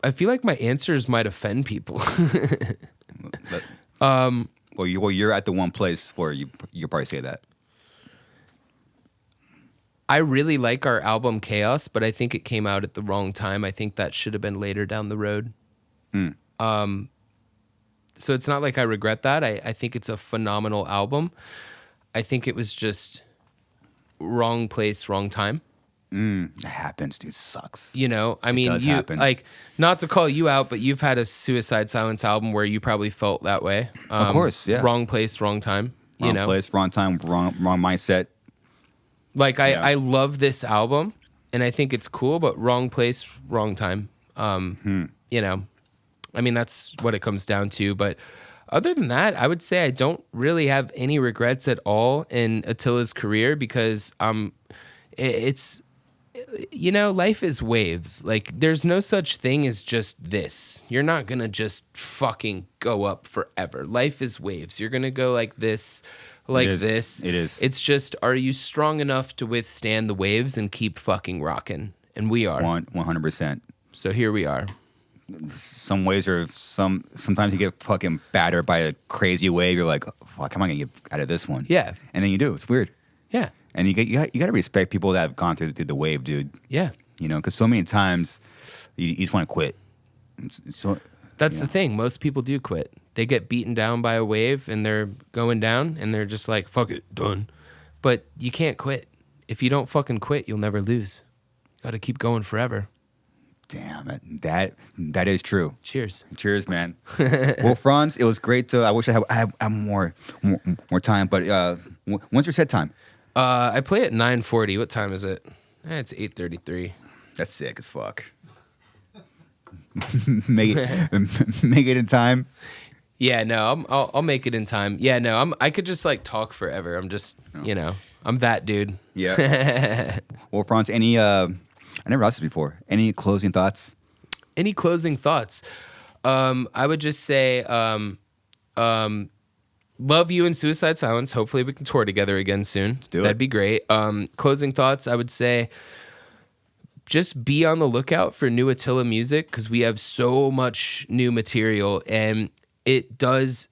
my answers might offend people. Well, you're at the one place where you probably say that. I really like our album Chaos, but I think it came out at the wrong time. I think that should have been later down the road. So it's not like I regret that. I think it's a phenomenal album. I think it was just wrong place, wrong time. That happens, dude. Sucks. You know, I mean, does you happen. like not to call you out, but you've had a Suicide Silence album where you probably felt that way. Of course, yeah. Wrong place, wrong time. Wrong you know, place, wrong time, wrong mindset. like Yeah. I love this album, and I think it's cool, but wrong place, wrong time. You know, I mean that's what it comes down to. But other than that, I would say I don't really have any regrets at all in Attila's career because it's. You know, life is waves. Like, there's no such thing as just this. You're not going to just fucking go up forever. Life is waves. You're going to go like this, like this. It is. It's just, are you strong enough to withstand the waves and keep fucking rocking? And we are. 100%. So here we are. Some ways are sometimes you get fucking battered by a crazy wave. You're like, fuck, how am I gonna get out of this one? Yeah. And then you do. It's weird. Yeah. And you got to respect people that have gone through the wave, dude. Yeah. You know, because so many times you just want to quit. So That's the thing. Most people do quit. They get beaten down by a wave and they're going down and they're just like, fuck it, done. But you can't quit. If you don't fucking quit, you'll never lose. Got to keep going forever. damn, that is true. Cheers. Cheers, man. Well, Fronz, it was great to. I wish I had more time, but when's your set time? I play at 9:40. What time is it? It's 8:33. That's sick as fuck. make it in time. Yeah, no, I'll make it in time. Yeah, no, I could just like talk forever. I'm just, I'm that dude. Yeah. Well, Fronz, any I never asked this before. Any closing thoughts? Any closing thoughts? I would just say, love you in Suicide Silence. Hopefully we can tour together again soon. Let's do it. That'd be great. Closing thoughts, I would say just be on the lookout for new Attila music because we have so much new material, and a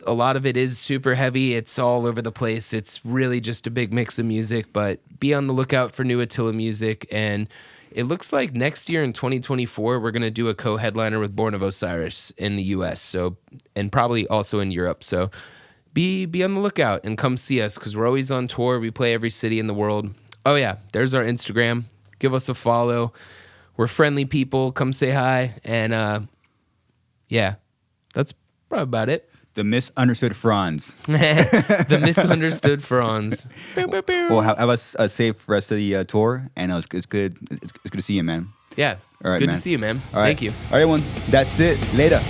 lot of it is super heavy. It's all over the place. It's really just a big mix of music, but be on the lookout for new Attila music. And it looks like next year in 2024, we're going to do a co-headliner with Born of Osiris in the US. So, and probably also in Europe. So be on the lookout and come see us because we're always on tour. We play every city in the world. Oh yeah, there's our Instagram. Give us a follow. We're friendly people. Come say hi. And yeah, that's probably about it. The misunderstood Fronz. The misunderstood Fronz. Well, have a safe rest of the tour, and it's good. It's good to see you, man. Yeah. All right, good man. to see you, man. All right. Thank you. All right, everyone. That's it. Later.